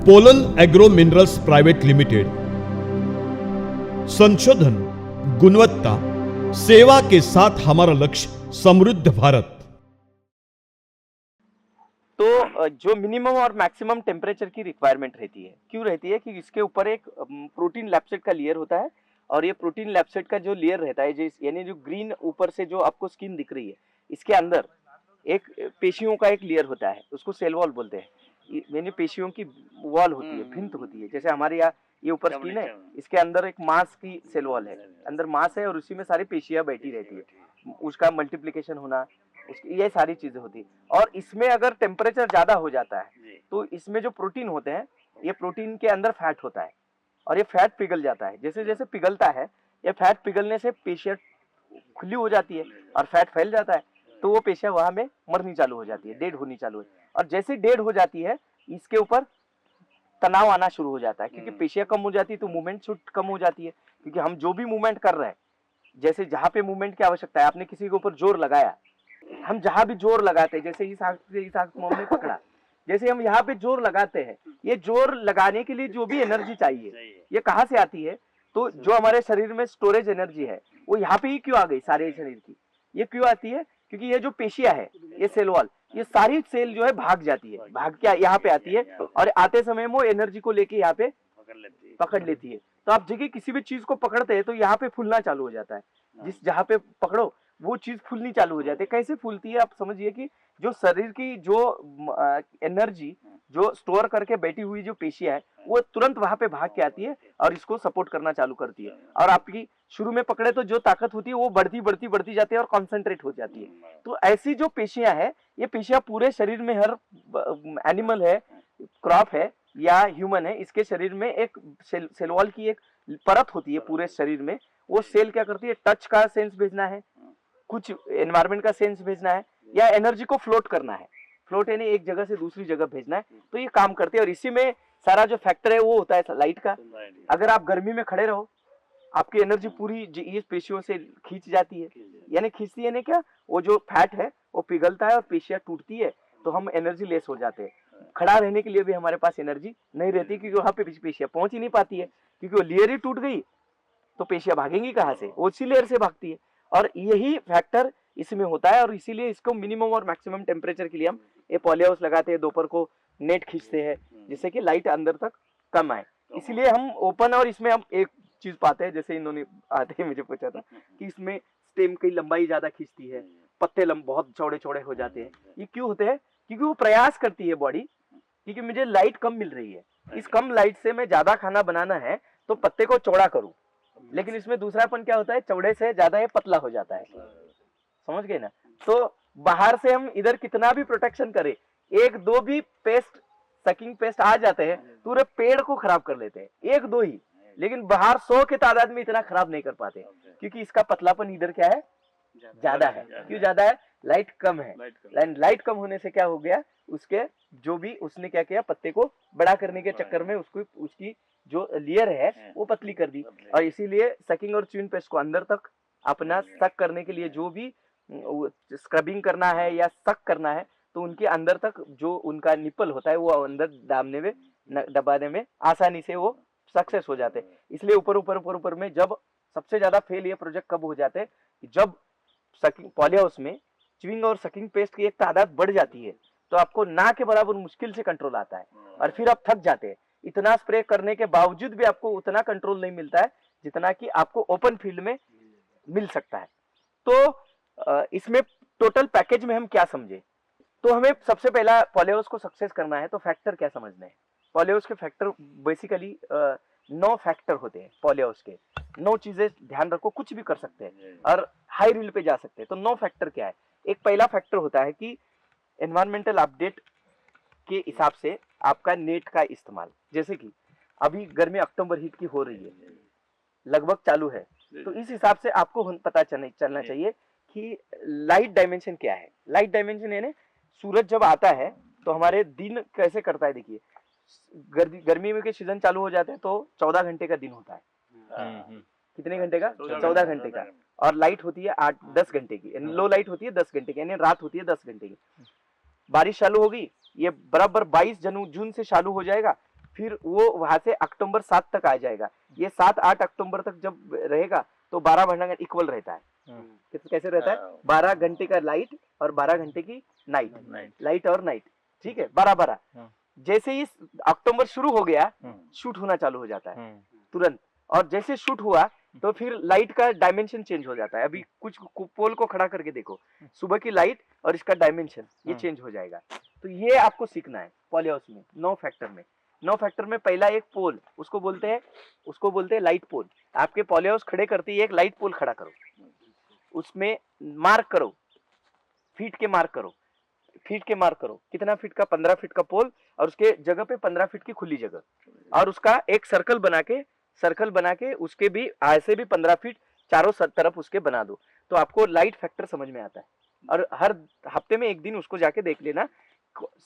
Pollen agro minerals private limited. संशोधन, गुणवत्ता, सेवा के साथ हमारा लक्ष्य समृद्ध भारत। तो जो मिनिमम और मैक्सिमम टेम्परेचर की रिक्वायरमेंट रहती है, क्यों रहती है कि इसके ऊपर एक प्रोटीन लैप्सेट का लेयर होता है, और ये प्रोटीन लैप्सेट का जो लेयर रहता है, यानी जो ग्रीन ऊपर से जो आपको स्किन दिख रही है, इसके अंदर एक पेशियों का एक लेयर होता है, उसको सेल वॉल बोलते हैं। यानी पेशियों की वॉल होती है, भिंत होती है। जैसे हमारे यहाँ ये ऊपर स्किन है, इसके अंदर एक मांस की सेल वॉल है, अंदर मांस है और उसी में सारी पेशियां बैठी रहती है, उसका मल्टीप्लिकेशन होना, ये सारी चीजें होती है। और इसमें अगर टेम्परेचर ज्यादा हो जाता है तो इसमें जो प्रोटीन होते हैं, ये प्रोटीन के अंदर फैट होता है और ये फैट पिघल जाता है। जैसे जैसे पिघलता है, ये फैट पिघलने से पेशियां खुली हो जाती है और फैट फैल जाता है, तो वो पेशियां वहां में मरनी चालू हो जाती है, डेड होनी चालू है। और जैसे डेड हो जाती है, इसके ऊपर तनाव आना शुरू हो जाता है, क्योंकि पेशियां कम हो जाती है तो मूवमेंट कम हो जाती है। क्योंकि हम जो भी मूवमेंट कर रहे हैं, जैसे जहां पे मूवमेंट की आवश्यकता है, आपने किसी के ऊपर जोर लगाया, हम जहां भी जोर लगाते हैं, जैसे इस आंख को हमने पकड़ा, जैसे हम यहाँ पे जोर लगाते हैं, ये जोर लगाने के लिए जो भी एनर्जी चाहिए, ये कहाँ से आती है? तो जो हमारे शरीर में स्टोरेज एनर्जी है, वो यहाँ पे ही क्यों आ गई सारे शरीर की? ये क्यों आती है? क्योंकि ये जो पेशियां है, ये सेल वॉल, ये सारी सेल जो है भाग जाती है, भाग के यहाँ पे आती है, और आते समय वो एनर्जी को लेके यहाँ पे पकड़ लेती है। तो आप जगह किसी भी चीज को पकड़ते हैं तो यहाँ पे फूलना चालू हो जाता है। जिस जहाँ पे पकड़ो वो चीज फूलनी चालू हो जाती है। कैसे फूलती है? आप समझिए कि जो शरीर की जो एनर्जी जो स्टोर करके बैठी हुई जो पेशियां है, वो तुरंत वहां पे भाग के आती है और इसको सपोर्ट करना चालू करती है। और आपकी शुरू में पकड़े तो जो ताकत होती है वो बढ़ती बढ़ती बढ़ती जाती है और कॉन्सेंट्रेट हो जाती है। तो ऐसी जो पेशियां है, ये पेशियां पूरे शरीर में, हर एनिमल है, क्रॉप है या ह्यूमन है, इसके शरीर में एक सेल वॉल की एक परत होती है पूरे शरीर में। वो सेल क्या करती है? टच का सेंस भेजना है, कुछ एनवायरमेंट का सेंस भेजना है, या एनर्जी को फ्लोट करना है। फ्लोट यानी एक जगह से दूसरी जगह भेजना है। तो ये काम करते हैं, और इसी में सारा जो फैक्टर है वो होता है लाइट का। अगर आप गर्मी में खड़े रहो, आपकी एनर्जी पूरी ये पेशियों से खींच जाती है। यानी खींचती है, क्या? वो जो फैट है वो पिघलता है और पेशियां टूटती है, तो हम एनर्जी लेस हो जाते हैं। खड़ा रहने के लिए भी हमारे पास एनर्जी नहीं रहती, क्योंकि वहां पे पेशियां पहुंच ही नहीं पाती है, क्योंकि वो लेयर ही टूट गई, तो पेशियां भागेंगी कहाँ से? वो उसी लेयर से भागती है। और यही फैक्टर इसमें होता है, और इसीलिए इसको मिनिमम और मैक्सिमम टेम्परेचर के लिए हम ये पॉली हाउस लगाते हैं, दोपहर को नेट खींचते हैं, जिससे कि लाइट अंदर तक कम आए। इसीलिए हम ओपन, और इसमें हम एक चीज पाते हैं, जैसे इन्होंने आते ही मुझे पूछा था कि इसमें स्टेम की लंबाई ज्यादा खींचती है, पत्ते बहुत चौड़े चौड़े हो जाते हैं। ये क्यों होते हैं? क्योंकि वो प्रयास करती है बॉडी, क्योंकि मुझे लाइट कम मिल रही है, इस कम लाइट से मैं ज्यादा खाना बनाना है, तो पत्ते को चौड़ा करूं। लेकिन इसमें दूसरापन क्या होता है? चौड़े से ज्यादा ये पतला हो जाता है। समझ गए ना? तो बाहर से हम इधर कितना भी प्रोटेक्शन करें, एक दो भी पेस्ट, सकिंग पेस्ट आ जाते हैं, पूरे पेड़ को खराब कर लेते हैं, एक दो ही। लेकिन बाहर 100 की तादाद में इतना खराब नहीं कर पाते, क्योंकि इसका पतलापन इधर क्या है? ज्यादा है। क्यों ज्यादा है? लाइट कम है। लाइट कम होने से क्या हो गया? उसके जो भी उसने क्या किया, पत्ते को बड़ा करने के चक्कर में उसको, उसकी जो लेयर है वो पतली कर दी। और इसीलिए सकिंग और च्यूइंग पेस्ट को अंदर तक अपना सक करने के लिए जो भी स्क्रबिंग करना है या सक करना है, तो उनके अंदर तक जो उनका निपल होता है वो अंदर दबाने में आसानी से वो सक्सेस हो जाते हैं। इसलिए ऊपर ऊपर ऊपर ऊपर में जब सबसे ज्यादा फेल ये प्रोजेक्ट कब हो जाते हैं? जब सकिंग पॉली हाउस में च्यूइंग और सकिंग पेस्ट की एक तादाद बढ़ जाती है, तो आपको ना के बराबर मुश्किल से कंट्रोल आता है, और फिर आप थक जाते हैं। इतना स्प्रे करने के बावजूद भी आपको उतना कंट्रोल नहीं मिलता है जितना कि आपको ओपन फील्ड में मिल सकता है। तो इसमें टोटल पैकेज में हम क्या समझे? तो हमें सबसे पहला पॉली हाउस को सक्सेस करना है, तो फैक्टर क्या समझने हैं? पॉली हाउस के फैक्टर बेसिकली 9 फैक्टर होते हैं। पॉली हाउस के 9 चीजें ध्यान रखो, कुछ भी कर सकते हैं और हाई रील पे जा सकते हैं। तो 9 फैक्टर क्या है? एक पहला फैक्टर होता है कि एनवायरमेंटल अपडेट के हिसाब से आपका नेट का इस्तेमाल। जैसे कि अभी गर्मी अक्टूबर हीट की हो रही है, लगभग चालू है, तो इस हिसाब से आपको पता चलना चाहिए कि लाइट डायमेंशन क्या है। लाइट डायमेंशन यानी सूरज जब आता है तो हमारे दिन कैसे करता है। देखिए, गर्मी में के सीजन चालू हो जाते हैं तो 14 घंटे का दिन होता है। कितने घंटे का? 14 घंटे का। और लाइट होती है 8-10 घंटे की, लो लाइट होती है 10 घंटे की, यानी रात होती है 10 घंटे की। बारिश चालू होगी, ये बराबर 22 जून से चालू हो जाएगा, फिर वो वहां से अक्टूबर 7 तक आ जाएगा। ये 7-8 अक्टूबर तक जब रहेगा तो 12 घंटा इक्वल रहता है। कैसे रहता है? 12 घंटे का लाइट और 12 घंटे की नाइट, लाइट और नाइट, ठीक है, 12-12। जैसे ही अक्टूबर शुरू हो गया, शूट होना चालू हो जाता है तुरंत। और जैसे शूट हुआ तो फिर लाइट का डायमेंशन चेंज हो जाता है। अभी कुछ पोल को खड़ा करके देखो, सुबह की लाइट और इसका डायमेंशन ये चेंज हो जाएगा। तो ये आपको सीखना है पॉली हाउस में, 9 फैक्टर में। 9 फैक्टर में पहला एक पोल, उसको बोलते हैं लाइट पोल। आपके पॉली हाउस खड़े करते ही एक लाइट पोल खड़ा करो, उसमें मार्क करो, फीट के मार्क करो, कितना फीट का? 15 फीट का पोल, और उसके जगह पे 15 फीट की खुली जगह, और उसका एक सर्कल बना के उसके भी ऐसे भी 15 फीट चारों तरफ उसके बना दो। तो आपको लाइट फैक्टर समझ में आता है। और हर हफ्ते में एक दिन उसको जाके देख लेना।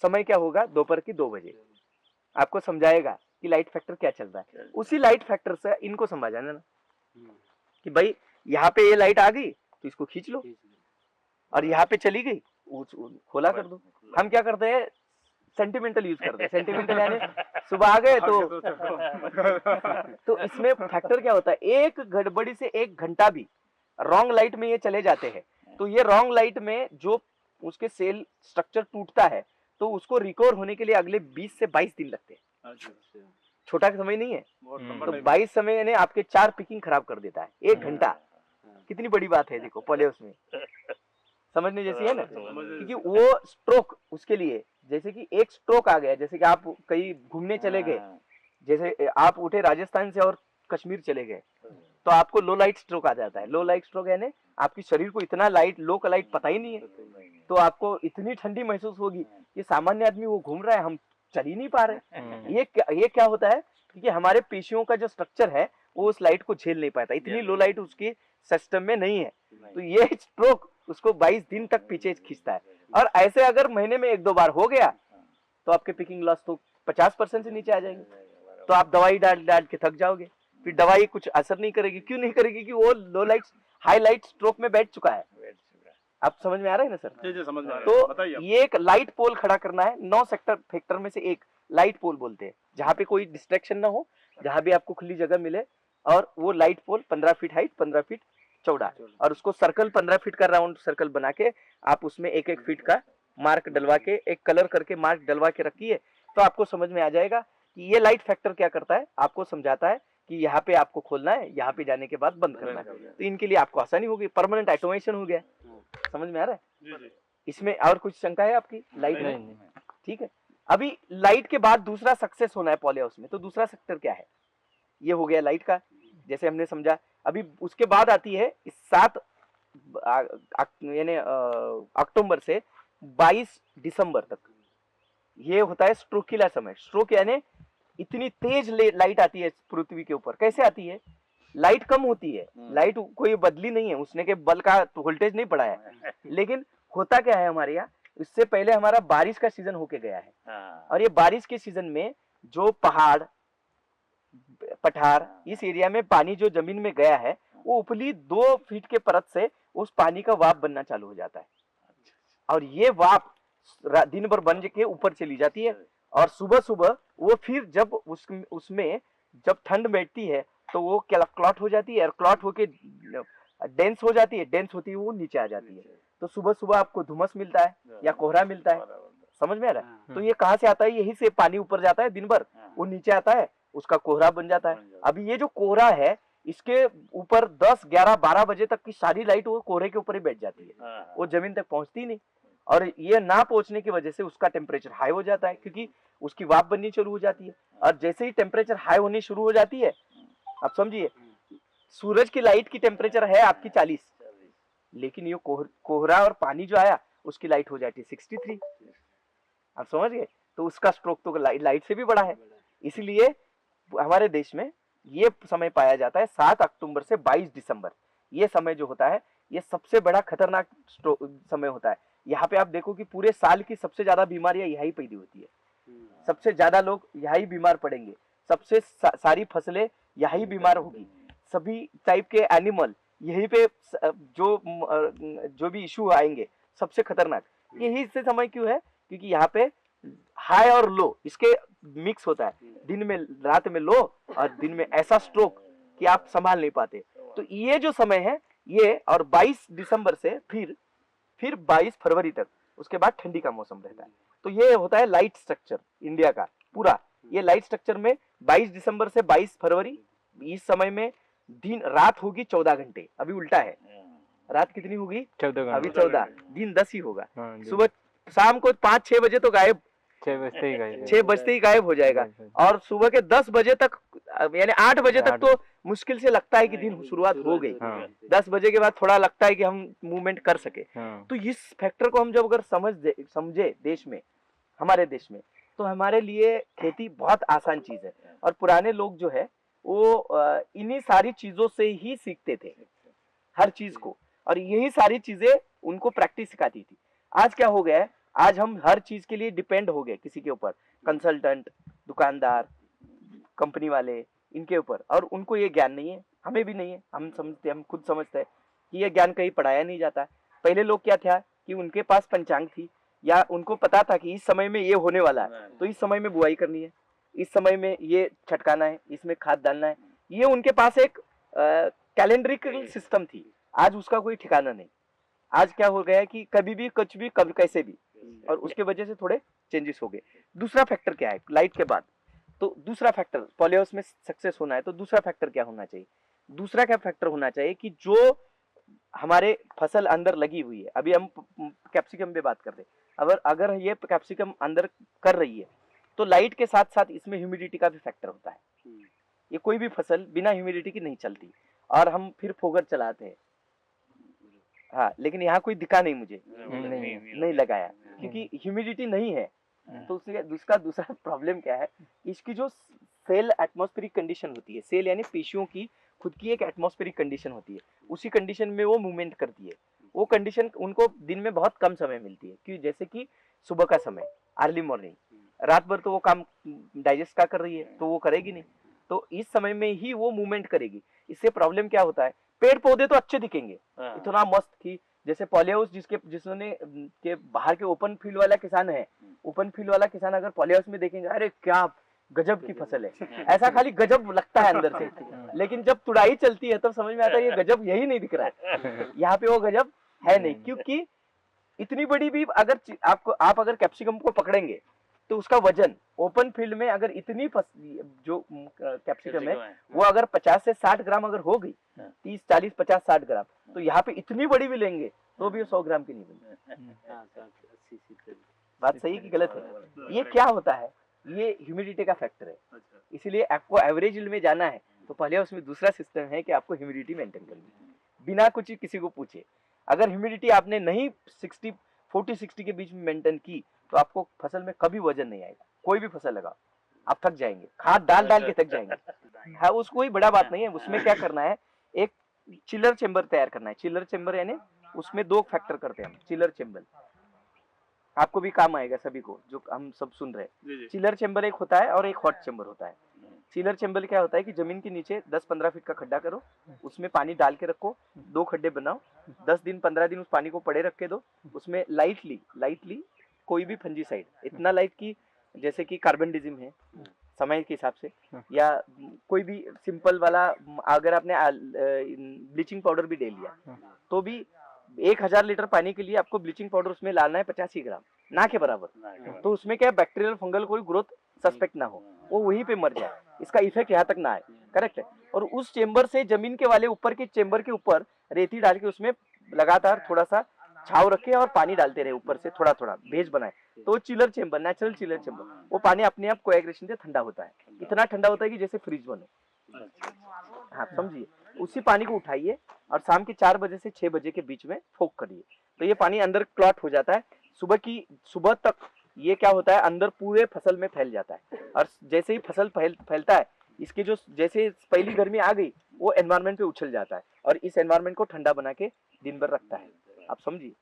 समय क्या होगा? दोपहर की 2 बजे आपको समझाएगा कि लाइट फैक्टर क्या चल रहा है। उसी लाइट फैक्टर से इनको समझाना ना कि भाई यहाँ पे ये लाइट आ गई तो इसको खींच लो, और यहाँ पे चली गई खोला कर दो। हम क्या करते हैं? सेंटिमेंटल यूज करते हैं। सेंटिमेंटल यानी सुबह आ गए तो इसमें फैक्टर क्या होता है? एक गड़बड़ी से 1 घंटा भी रॉन्ग लाइट में ये चले जाते हैं, तो ये रॉन्ग लाइट में जो उसके सेल स्ट्रक्चर टूटता है, तो उसको रिकवर होने के लिए अगले 20 से 22 दिन लगते हैं। छोटा समय नहीं है। तो 22 समय ने आपके 4 पिकिंग खराब कर देता है। 1 घंटा कितनी बड़ी बात है, देखो पॉली हाउस में समझने जैसी है ना। क्योंकि वो स्ट्रोक उसके लिए, जैसे कि एक स्ट्रोक आ गया, जैसे कि आप कहीं घूमने चले गए, जैसे आप उठे राजस्थान से और कश्मीर चले गए, तो आपको लो लाइट स्ट्रोक आ जाता है। लो लाइट स्ट्रोक यानी आपकी शरीर को इतना लो का लाइट पता ही नहीं है, तो आपको इतनी ठंडी महसूस होगी। ये सामान्य आदमी वो घूम रहा है, हम चल ही नहीं पा रहे। ये क्या होता है? क्योंकि हमारे पेशियों का जो स्ट्रक्चर है वो उस लाइट को झेल नहीं पाता, इतनी लो लाइट उसके सिस्टम में नहीं है। तो ये स्ट्रोक उसको 22 दिन तक पीछे खींचता है। और ऐसे अगर महीने में 1-2 बार हो गया तो आपके पिकिंग लॉस तो 50% से नीचे आ जाएंगे। तो आप दवाई डाल के थक जाओगे, फिर दवाई कुछ असर नहीं करेगी। क्यों नहीं करेगी? कि वो लो लाइट हाई लाइट स्ट्रोक में बैठ चुका है। आप समझ में आ रहा है ना सर? जी समझ में आ रहा है। तो बताइए। ये एक लाइट पोल खड़ा करना है। 9 फैक्टर में से एक लाइट पोल बोलते हैं, जहाँ पे कोई डिस्ट्रैक्शन ना हो, जहाँ भी आपको खुली जगह मिले। और वो light pole 15 feet height, 15 feet चौड़ा, और उसको सर्कल 15 फीट का राउंड सर्कल बना के आप उसमें 1-1 फीट का मार्क डलवा के, एक कलर करके मार्क डलवा के रखिए। तो आपको समझ में आ जाएगा कि ये लाइट फैक्टर क्या करता है। आपको समझाता है कि यहाँ पे आपको खोलना है, यहाँ पे जाने के बाद बंद करना है। तो इनके लिए आपको आसानी होगी, परमानेंट ऑटोमेशन हो गया। समझ में आ रहा है? इसमें और कुछ शंका है आपकी? लाइट में ठीक है। अभी लाइट के बाद दूसरा सक्सेस होना है पॉली हाउस में, तो दूसरा सेक्टर क्या है? ये हो गया लाइट का, जैसे हमने समझा। अभी उसके बाद आती है 7 यानी अक्टूबर से 22 दिसंबर तक, ये होता है स्ट्रोकिला समय। स्ट्रोक यानी इतनी तेज लाइट आती है पृथ्वी के ऊपर। कैसे आती है? लाइट कम होती है, लाइट कोई बदली नहीं है, उसने के बल का वोल्टेज नहीं बढ़ा है। लेकिन होता क्या है हमारे यहाँ, इससे पहले हमारा बारिश का सीजन होके गया है। और ये बारिश के सीजन में जो पहाड़ पठार, इस एरिया में पानी जो जमीन में गया है, वो उपली 2 फीट के परत से उस पानी का वाप बनना चालू हो जाता है। और ये वाप दिन भर बन के ऊपर चली जाती है, और सुबह सुबह वो फिर जब उसमें जब ठंड बैठती है तो वो क्लॉट हो जाती है, और क्लॉट होके डेंस हो जाती है, डेंस होती है वो नीचे आ जाती है। तो सुबह सुबह आपको धुमस मिलता है या कोहरा मिलता है। समझ में आ रहा है? तो ये कहाँ से आता है? यही से पानी ऊपर जाता है दिन भर, वो नीचे आता है, उसका कोहरा बन जाता है। अभी ये जो कोहरा है, इसके ऊपर 10, 11, 12 बजे तक की सारी लाइट वो कोहरे के ऊपर ही बैठ जाती है, वो जमीन तक पहुंचती नहीं। और ये ना पहुंचने की वजह से उसका टेम्परेचर हाई हो जाता है, क्योंकि उसकी वाप बननी शुरू हो जाती है। और जैसे ही टेम्परेचर हाई होनी शुरू हो जाती है, आप समझिए, सूरज की लाइट की टेम्परेचर है आपकी 40, लेकिन ये कोहरा और पानी जो आया उसकी लाइट हो जाती है 63। आप समझ गए? तो उसका स्ट्रोक तो लाइट से भी बड़ा है। इसलिए हमारे देश में ये समय पाया जाता है 7 अक्टूबर से 22 दिसंबर। ये समय जो होता है, ये सबसे बड़ा खतरनाक समय होता है। यहाँ पे आप देखो कि पूरे साल की सबसे ज्यादा बीमारियां यही पैदा होती है, सबसे ज्यादा लोग यही बीमार पड़ेंगे, सबसे सारी फसलें यही बीमार होगी, सभी टाइप के एनिमल यही पे जो भी इशू आएंगे सबसे खतरनाक यही से समय क्यों है? क्योंकि यहाँ पे हाई और लो इसके मिक्स होता है, दिन में रात में लो और दिन में ऐसा स्ट्रोक कि आप संभाल नहीं पाते। तो ये जो समय है ये, और 22 दिसंबर से फिर 22 फरवरी तक, उसके बाद ठंडी का मौसम रहता है। तो ये होता है लाइट स्ट्रक्चर इंडिया का पूरा। ये लाइट स्ट्रक्चर में 22 दिसंबर से 22 फरवरी, इस समय में दिन रात होगी 14 घंटे, अभी उल्टा है, रात कितनी होगी 14 अभी घंटे। 14, दिन 10 ही होगा। हाँ जी। सुबह शाम को 5-6 बजे तो गायब, 6 बजते ही गए। 6 बजते ही गायब हो जाएगा, और सुबह के 10 बजे तक यानी 8 बजे तक तो मुश्किल से लगता है कि दिन शुरुआत हो गई। हाँ। 10 बजे के बाद थोड़ा लगता है कि हम मूवमेंट कर सके। हाँ। तो इस फैक्टर को हम जब अगर समझे देश में, हमारे देश में, तो हमारे लिए खेती बहुत आसान चीज है। और पुराने लोग जो है वो इन्हीं सारी चीजों से ही सीखते थे हर चीज को, और यही सारी चीजें उनको प्रैक्टिस सिखाती थी। आज क्या हो गया है, आज हम हर चीज के लिए डिपेंड हो गए किसी के ऊपर, कंसल्टेंट, दुकानदार, कंपनी वाले, इनके ऊपर, और उनको ये ज्ञान नहीं है, हमें भी नहीं है। हम खुद समझते हैं कि ये ज्ञान कहीं पढ़ाया नहीं जाता है। पहले लोग क्या था कि उनके पास पंचांग थी, या उनको पता था कि इस समय में ये होने वाला है, तो इस समय में बुआई करनी है, इस समय में ये छटकाना है, इसमें खाद डालना है। ये उनके पास एक कैलेंड्रिकल सिस्टम थी। आज उसका कोई ठिकाना नहीं। आज क्या हो गया है कि कभी भी कुछ भी कभी कैसे भी, और उसके वजह से थोड़े चेंजेस हो गए। दूसरा फैक्टर क्या है लाइट के बाद, तो दूसरा फैक्टर पॉलीहाउस में सक्सेस होना है तो दूसरा फैक्टर क्या होना चाहिए? दूसरा क्या फैक्टर होना चाहिए कि जो हमारे फसल अंदर लगी हुई है, अभी हम कैप्सिकम पे बात कर रहे हैं, अगर ये कैप्सिकम अंदर कर रही है तो लाइट के साथ साथ इसमें ह्यूमिडिटी का भी फैक्टर होता है। ये कोई भी फसल बिना ह्यूमिडिटी की नहीं चलती, और हम फिर फोगर चलाते हैं। हाँ, लेकिन यहाँ कोई दिखा नहीं मुझे, नहीं लगाया, क्योंकि ह्यूमिडिटी नहीं है। तो उसका दूसरा प्रॉब्लम क्या है, इसकी जो सेल एटमॉस्फेरिक कंडीशन होती है, सेल यानी पेशियों की खुद की एक एटमॉस्फेरिक कंडीशन होती है, उसी कंडीशन में वो मूवमेंट करती है। वो कंडीशन उनको दिन में बहुत कम समय मिलती है, कि जैसे कि सुबह का समय, अर्ली मॉर्निंग, रात भर तो वो काम डाइजेस्ट का कर रही है तो वो करेगी नहीं, तो इस समय में ही वो मूवमेंट करेगी। इससे प्रॉब्लम क्या होता है, पेड़ पौधे तो अच्छे दिखेंगे, इतना मस्त कि जैसे पॉलीहाउस जिसने के बाहर के ओपन फील्ड वाला किसान है, ओपन फील्ड वाला किसान अगर पॉलीहाउस में देखेंगे, अरे क्या गजब की फसल है, ऐसा खाली गजब लगता है अंदर से, लेकिन जब तुड़ाई चलती है तब समझ में आता है ये गजब यही नहीं दिख रहा है, यहाँ पे वो गजब है नहीं। क्योंकि इतनी बड़ी भी अगर आप अगर कैप्सिकम को पकड़ेंगे तो उसका वजन ओपन फील्ड में अगर इतनी जो कैप्सिकम है वो अगर 50 से 60 ग्राम अगर हो गई, 30, 40, 50, 60 ग्राम, तो यहाँ पे इतनी बड़ी भी लेंगे तो भी 100 ग्राम की नहीं बनेगी। बात सही कि गलत है? ये क्या होता है, ये ह्यूमिडिटी का फैक्टर है। इसीलिए आपको एवरेज में जाना है तो पहले उसमें दूसरा सिस्टम है कि आपको ह्यूमिडिटी मेंटेन करनी है, बिना कुछ किसी को पूछे। अगर ह्यूमिडिटी आपने नहीं 40-60 के बीच में मेंटेन की तो आपको फसल में कभी वजन नहीं आएगा। कोई भी फसल लगाओ आप थक जाएंगे, खाद डाल डाल के थक जाएंगे। हाँ, उसको कोई बड़ा बात नहीं है। उसमें क्या करना है, एक चिलर चेम्बर तैयार करना है। चिलर चेम्बर यानी उसमें 2 फैक्टर करते हैं हम। चिलर चेम्बर आपको भी काम आएगा, सभी को जो हम सब सुन रहे हैं। चिलर चेम्बर एक होता है और एक हॉट चेम्बर होता है। चिलर चेम्बर क्या होता है कि जमीन के नीचे 10-15 फीट का खड्डा करो, उसमें पानी डाल के रखो, 2 खड्डे बनाओ, 10 दिन 15 दिन उस पानी को पड़े रख के दो। उसमें लाइटली कोई भी फंजीसाइड, इतना लाइट की जैसे कि कार्बनडिजिम है समय के हिसाब से, या कोई भी सिंपल वाला, अगर आपने ब्लीचिंग पाउडर भी ले लिया तो भी 1000 लीटर पानी के लिए आपको ब्लीचिंग पाउडर उसमें डालना है 85 ग्राम, ना के बराबर। तो उसमें क्या बैक्टीरियल फंगल कोई ग्रोथ सस्पेक्ट ना हो, वो वहीं पे मर जाए, इसका इफेक्ट यहाँ तक ना आए। करेक्ट है? और उस चेम्बर से जमीन के वाले ऊपर के चेम्बर के ऊपर रेती डाल के उसमें लगातार थोड़ा सा छाव रखे और पानी डालते रहे ऊपर से, थोड़ा थोड़ा भेज बनाए। तो chiller chamber, natural chiller chamber, वो पानी अपने आप कोएग्रेशन से ठंडा होता है, इतना ठंडा होता है कि जैसे फ्रिज बने। हाँ, समझिए। उसी पानी को उठाइए और शाम के 4 बजे से 6 बजे के बीच में फोक करिए, तो ये पानी अंदर क्लॉट हो जाता है। सुबह तक ये क्या होता है, अंदर पूरे फसल में फैल जाता है, और जैसे ही फसल फैलता है, इसके जो जैसे पहली गर्मी आ गई वो एनवायरनमेंट पे उछल जाता है, और इस एनवायरनमेंट को ठंडा बना के दिन भर रखता है। आप समझिए।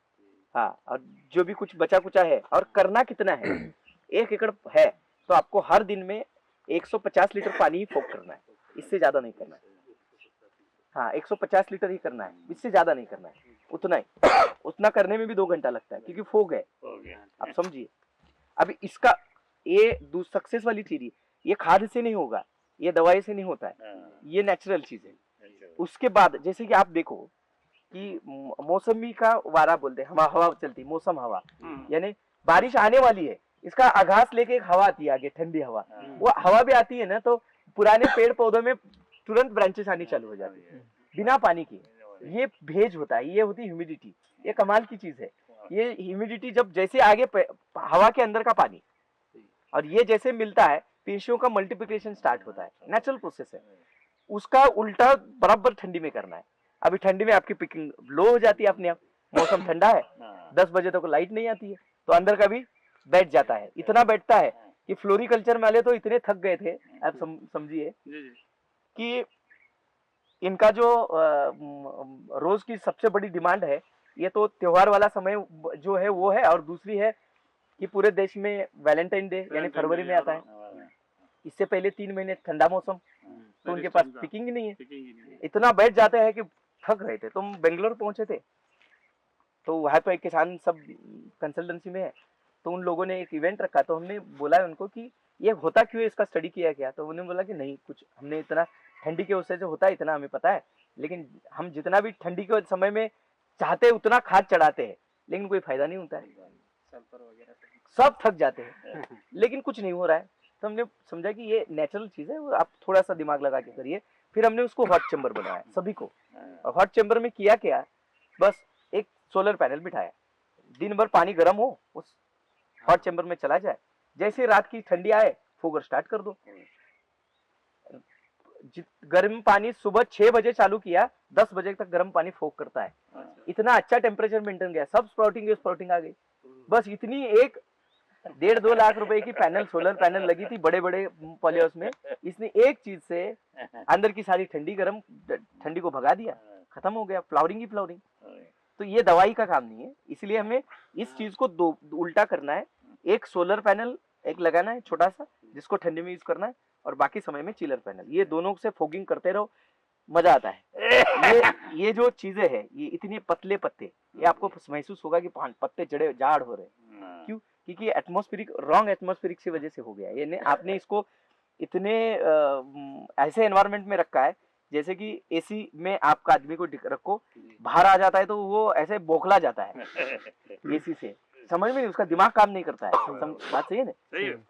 हाँ, और जो भी कुछ बचा कुचा है, और करना कितना है, 1 एकड़ है तो आपको हर दिन में 150 लीटर पानी ही फोक करना है, इससे ज्यादा नहीं करना है। हाँ, 150 लीटर ही करना है, इससे ज्यादा नहीं करना है, उतना ही। उतना करने में भी 2 घंटा लगता है, क्योंकि फोग है। आप समझिए। अभी इसका ये सक्सेस वाली चीज, ये खाद से नहीं होगा, ये दवाई से नहीं होता है, ये नेचुरल चीज है। उसके बाद जैसे कि आप देखो कि मौसमी का वारा बोलते हैं, हवा चलती, मौसम हवा, यानी बारिश आने वाली है, इसका आगाज लेके एक हवा आती है आगे, ठंडी हवा, वो हवा भी आती है ना, तो पुराने पेड़ पौधों में तुरंत ब्रांचेस आनी चालू हो जाती है बिना पानी की। ये भेज होता है, ये होती ह्यूमिडिटी, ये कमाल की चीज है। ये ह्यूमिडिटी जब जैसे आगे हवा के अंदर का पानी और ये जैसे मिलता है, पेशियों का मल्टीप्लिकेशन स्टार्ट होता है, नेचुरल प्रोसेस है। उसका उल्टा बराबर ठंडी में करना है। अभी ठंडी में आपकी पिकिंग लो हो जाती है अपने आप, मौसम ठंडा है, 10 बजे तक लाइट नहीं आती है, तो अंदर का भी बैठ जाता है, इतना बैठता है कि फ्लोरिकल्चर वाले तो इतने थक गए थे, आप समझिए कि इनका जो रोज की सबसे बड़ी डिमांड है, ये तो त्योहार वाला समय जो है वो है, और दूसरी है कि पूरे देश में वैलेंटाइन डे यानी फरवरी में आता है। इससे पहले 3 महीने ठंडा मौसम, तो उनके पास पिकिंग ही नहीं है, इतना बैठ जाते हैं कि थक रहे थे। तुम बेंगलोर पहुंचे थे, तो वहाँ पे किसान सब कंसल्टेंसी में है, तो उन लोगों ने एक इवेंट रखा, तो हमने बोला उनको कि ये होता क्यों है, इसका स्टडी किया क्या, तो उन्होंने बोला कि नहीं कुछ, हमने इतना ठंडी के उससे जो होता है इतना हमें पता है, लेकिन हम जितना भी ठंडी के समय में चाहते हैं उतना खाद चढ़ाते हैं, लेकिन कोई फायदा नहीं होता है, सब थक जाते हैं, लेकिन कुछ नहीं हो रहा है। तो हमने समझा कि ये नेचुरल चीज है, आप थोड़ा सा दिमाग लगा के करिए। फिर हमने उसको हॉट चेम्बर बनाया सभी को, और हॉट चेम्बर में किया क्या, बस एक सोलर पैनल बिठाया, दिन भर पानी गर्म हो उस हॉट चेम्बर में चला जाए, जैसे रात की ठंडी आए फोगर स्टार्ट कर दो। गर्म पानी सुबह 6 बजे चालू किया, 10 बजे तक गर्म पानी फोक करता है, इतना अच्छा टेम्परेचर मेंटेन गया, सब स्प्राउटिंग आ गई। बस इतनी एक 1.5-2 लाख रुपए की पैनल, सोलर पैनल लगी थी बड़े बड़े पॉलीहाउस में, इसने एक चीज से अंदर की सारी ठंडी को भगा दिया, खत्म हो गया, फ्लावरिंग ही फ्लावरिंग। तो ये दवाई का काम नहीं है, इसलिए हमें इस चीज को उल्टा करना है, एक सोलर पैनल एक लगाना है छोटा सा, जिसको ठंडी में यूज करना है, और बाकी समय में चिलर पैनल, ये दोनों से फोगिंग करते रहो, मजा आता है। ये जो चीजें है, ये इतने पतले पत्ते, ये आपको महसूस होगा कि पत्ते जड़े जाड़ हो रहे हैं, क्यों, क्योंकि एटमॉस्फेरिक रॉन्ग एटमॉस्फेरिक की वजह से हो गया है। आपने इसको इतने ऐसे एनवायरनमेंट में रखा है, जैसे कि एसी में आपका आदमी को रखो, बाहर आ जाता है तो वो ऐसे बौखला जाता है एसी से, समझ में नहीं, उसका दिमाग काम नहीं करता है। बात सही है ना,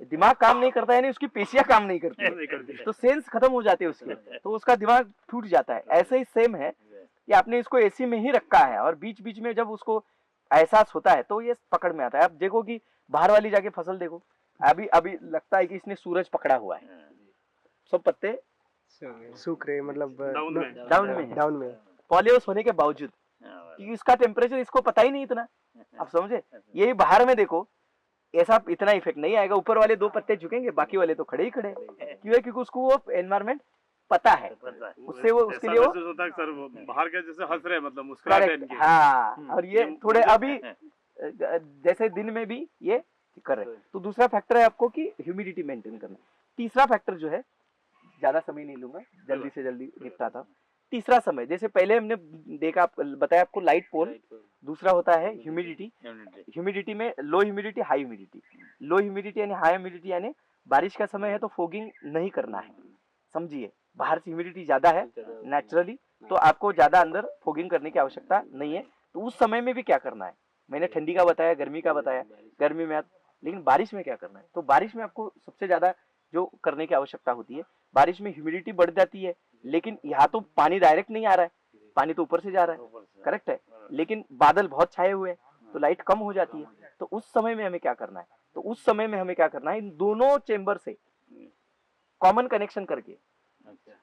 दिमाग काम नहीं करता है, नहीं उसकी पेशियां काम नहीं करती, तो सेंस खत्म हो जाते हैं उसके, तो उसका दिमाग टूट जाता है। ऐसे ही सेम है कि आपने इसको एसी में ही रखा है, और बीच बीच में जब उसको एहसास होता है तो ये पकड़ में आता है। आप देखो कि बाहर वाली जाके फसल देखो, अभी लगता है कि इसने सूरज पकड़ा हुआ है, सब पत्ते सूख रहे, मतलब डाउन में पॉलीहाउस होने के बावजूद, क्योंकि इसका टेम्परेचर इसको पता ही नहीं इतना, आप समझे। यही बाहर में देखो, ऐसा इतना इफेक्ट नहीं आएगा, ऊपर वाले 2 पत्ते झुकेंगे, बाकी वाले तो खड़े ही खड़े, क्यों है, क्योंकि उसको वो एनवायरमेंट पता है, उससे वो उसके लिए वो होता है सर, वो बाहर के जैसे हंस रहे, मतलब मुस्कुराते हैं इनके। हाँ, और ये थोड़े अभी जैसे दिन में भी ये कर रहे। तो दूसरा फैक्टर है आपको कि ह्यूमिडिटी मेंटेन करना। तीसरा फैक्टर जो है, ज्यादा समय नहीं लूंगा, जल्दी से जल्दी निपटाता हूं। तीसरा समय, जैसे पहले हमने देखा, बताया आपको लाइट पोल, दूसरा होता है ह्यूमिडिटी। ह्यूमिडिटी में लो ह्यूमिडिटी, हाई ह्यूमिडिटी। लो ह्यूमिडिटी यानी हाई ह्यूमिडिटी, यानी बारिश का समय है तो फोगिंग नहीं करना है, समझिए, बाहर से ह्यूमिडिटी ज्यादा है नेचुरली, तो आपको ज्यादा अंदर फोगिंग करने की आवश्यकता नहीं है। तो उस समय में भी क्या करना है, मैंने ठंडी का बताया, गर्मी का बताया, गर्मी में, लेकिन बारिश में क्या करना है। तो बारिश में आपको सबसे ज्यादा जो करने की आवश्यकता होती है, बारिश में ह्यूमिडिटी बढ़ जाती है, लेकिन यहाँ तो पानी डायरेक्ट नहीं आ रहा है, पानी तो ऊपर से जा रहा है, करेक्ट है, लेकिन बादल बहुत छाए हुए हैं, तो लाइट कम हो जाती है। तो उस समय में हमें क्या करना है, तो उस समय में हमें क्या करना है, इन दोनों चेंबर से कॉमन कनेक्शन करके,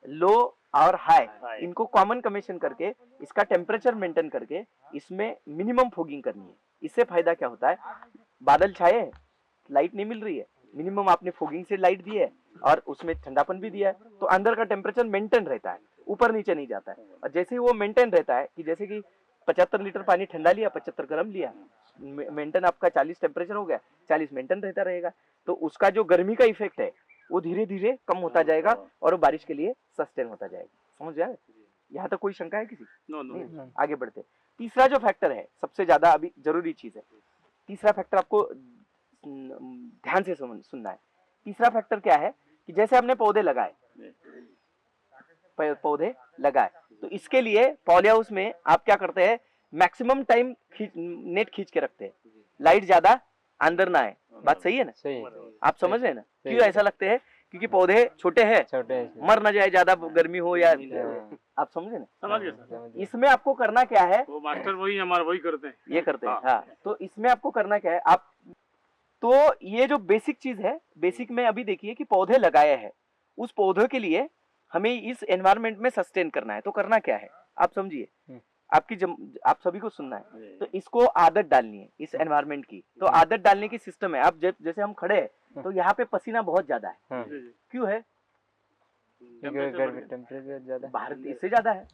लो और हाई, इनको कॉमन कनेक्शन करके, इसका टेम्परेचर मेंटेन करके, इसमें मिनिमम फोगिंग करनी है। इससे फायदा क्या होता है, बादल छाए, लाइट नहीं मिल रही है, मिनिमम आपने फोगिंग से लाइट दी है और उसमें ठंडापन भी दिया है, तो अंदर का टेम्परेचर मेंटेन रहता है, ऊपर नीचे नहीं जाता है। और जैसे ही वो मेंटेन रहता है, कि जैसे कि 75 लीटर पानी ठंडा लिया, 75 गर्म लिया, मेंटेन आपका 40 टेम्परेचर हो गया, 40 मेंटेन रहता रहेगा, तो उसका जो गर्मी का इफेक्ट है वो धीरे धीरे कम होता जाएगा और बारिश के लिए सस्टेन होता जाएगा। समझ जाए, यहाँ तक कोई शंका है किसी? नहीं। आगे बढ़ते, तीसरा जो फैक्टर है, सबसे ज्यादा अभी जरूरी चीज है, तीसरा फैक्टर आपको ध्यान से सुनना है। तीसरा फैक्टर क्या है कि जैसे हमने पौधे लगाए, तो इसके लिए पॉली हाउस में आप क्या करते हैं, मैक्सिमम टाइम नेट खींच के रखते हैं, लाइट ज्यादा अंदर ना आए। बात सही है ना? सही आप समझ रहे हैं ना? क्यों ऐसा लगते हैं? क्योंकि पौधे छोटे हैं, मर ना जाए, ज्यादा गर्मी हो या आप समझे ना? समझ गए सर। इसमें आपको करना क्या है, वो मास्टर वही हमारा वही करते हैं, ये करते हैं। हाँ, तो इसमें आपको करना क्या है, आप तो ये जो बेसिक चीज है, बेसिक में अभी देखिए कि पौधे लगाए हैं, उस पौधों के लिए हमें इस एनवायरनमेंट में सस्टेन करना है। तो करना क्या है आप समझिए, आप सभी को सुनना है। तो इसको आदत डालनी है इस एनवायरनमेंट की। तो आदत डालने की सिस्टम है। आप जैसे हम खड़े हैं तो यहाँ पे पसीना बहुत ज्यादा है। क्यों है? टेम्परेचर ज्यादा बाहर इससे ज्यादा है,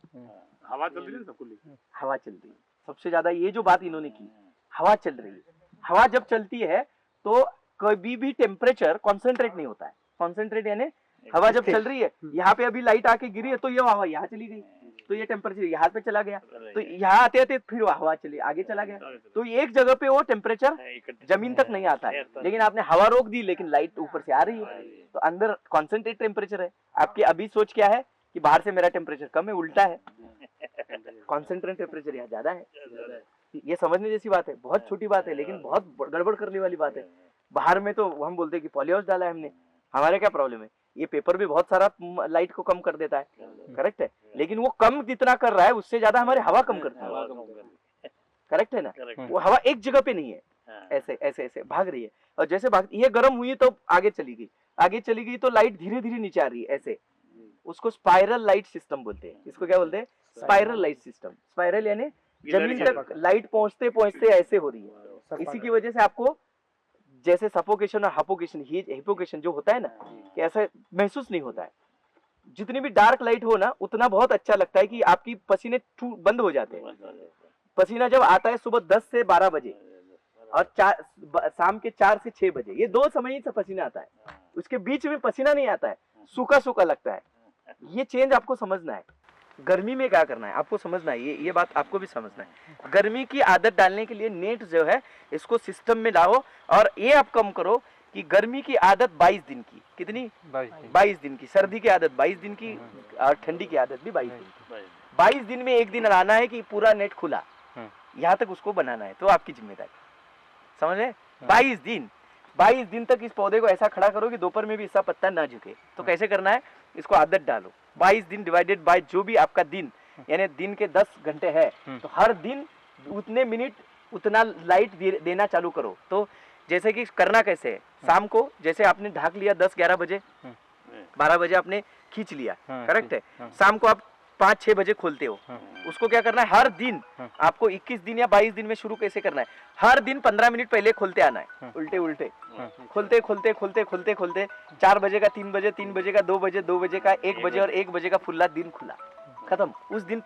हवा चल रही है सब खुली। हवा चल रही है सबसे ज्यादा। ये जो बात इन्होंने की, हवा चल रही है। हवा जब चलती है तो कभी भी टेम्परेचर कॉन्सेंट्रेट नहीं होता है। कॉन्सेंट्रेट यानी हवा जब चल रही है, यहाँ पे अभी लाइट आके गिरी है तो ये हवा यहाँ चली गई, तो ये टेम्परेचर यहाँ पे चला गया, तो यहाँ आते आते फिर हवा चली आगे चला गया। तो एक जगह पे वो टेम्परेचर जमीन तक नहीं आता है। लेकिन आपने हवा रोक दी, लेकिन लाइट ऊपर से आ रही है, तो अंदर कॉन्सेंट्रेट टेम्परेचर है। आपकी अभी सोच क्या है कि बाहर से मेरा टेम्परेचर कम है, उल्टा है, कॉन्सेंट्रेट टेम्परेचर यहाँ ज्यादा है। ये समझने जैसी बात है, बहुत छोटी बात है, लेकिन बहुत गड़बड़ करने वाली बात है। बाहर में तो हम बोलते हैं कि पॉली हाउस डाला है हमने, हमारे क्या प्रॉब्लम है? ये पेपर भी बहुत सारा लाइट को कम कर देता है, करेक्ट है, लेकिन वो कम जितना कर रहा है उससे ज्यादा हमारी हवा कम करता है, करेक्ट है ना? वो हवा एक जगह पे नहीं है, ऐसे ऐसे ऐसे भाग रही है। और जैसे भाग ये गर्म हुई तो आगे चली गई तो लाइट धीरे धीरे नीचे आ रही है ऐसे। उसको स्पाइरल लाइट सिस्टम बोलते हैं। इसको क्या बोलते हैं? Spiral light system. स्पाइरल यानी जमीन तक लाइट पहुंचते पहुंचते ऐसे हो रही है। इसी की वजह से आपको जैसे सफोकेशन और हिपोकेशन जो होता है ना, कि ऐसा महसूस नहीं होता है। जितनी भी डार्क लाइट हो ना, उतना बहुत अच्छा लगता है कि आपकी पसीने बंद हो जाते हैं। पसीना जब आता है सुबह 10 से 12 बजे और शाम के 4 से 6 बजे, ये 2 समय ही से पसीना आता है। उसके बीच में पसीना नहीं आता है, सूखा सूखा लगता है। ये चेंज आपको समझना है। गर्मी में क्या करना है आपको समझना है, ये बात आपको भी समझना है। गर्मी की आदत डालने के लिए नेट जो है इसको सिस्टम में लाओ, और ये आप कम करो कि गर्मी की आदत 22 दिन की, कितनी? 22 दिन की। सर्दी की आदत 22 दिन की, और ठंडी की आदत भी 22 दिन की। 22 दिन में एक दिन लाना है कि पूरा नेट खुला, यहाँ तक उसको बनाना है। तो आपकी जिम्मेदारी, समझ रहे? 22 दिन तक इस पौधे को ऐसा खड़ा करो कि दोपहर में भी इसका पत्ता ना झुके। तो कैसे करना है? इसको आदत डालो। 22 दिन डिवाइडेड बाय जो भी आपका दिन, यानी दिन के 10 घंटे है, तो हर दिन उतने मिनट उतना लाइट देना चालू करो। तो जैसे कि करना कैसे है, शाम को जैसे आपने ढाक लिया 10-11 बजे, 12 बजे आपने खींच लिया, करेक्ट है। शाम को आप 5-6 बजे खोलते हो। उसको क्या करना है? हर दिन आपको 21 दिन या 22 दिन में शुरू कैसे करना है? हर दिन 15 मिनट पहले खोलते आना है, उल्टे उल्टे खोलते खोलते खोलते खोलते खोलते 4 बजे का 3 बजे, 3 बजे का 2 बजे, 2 बजे का 1 बजे, और 1 बजे का फुल्ला दिन खुला, खत्म। उस दिन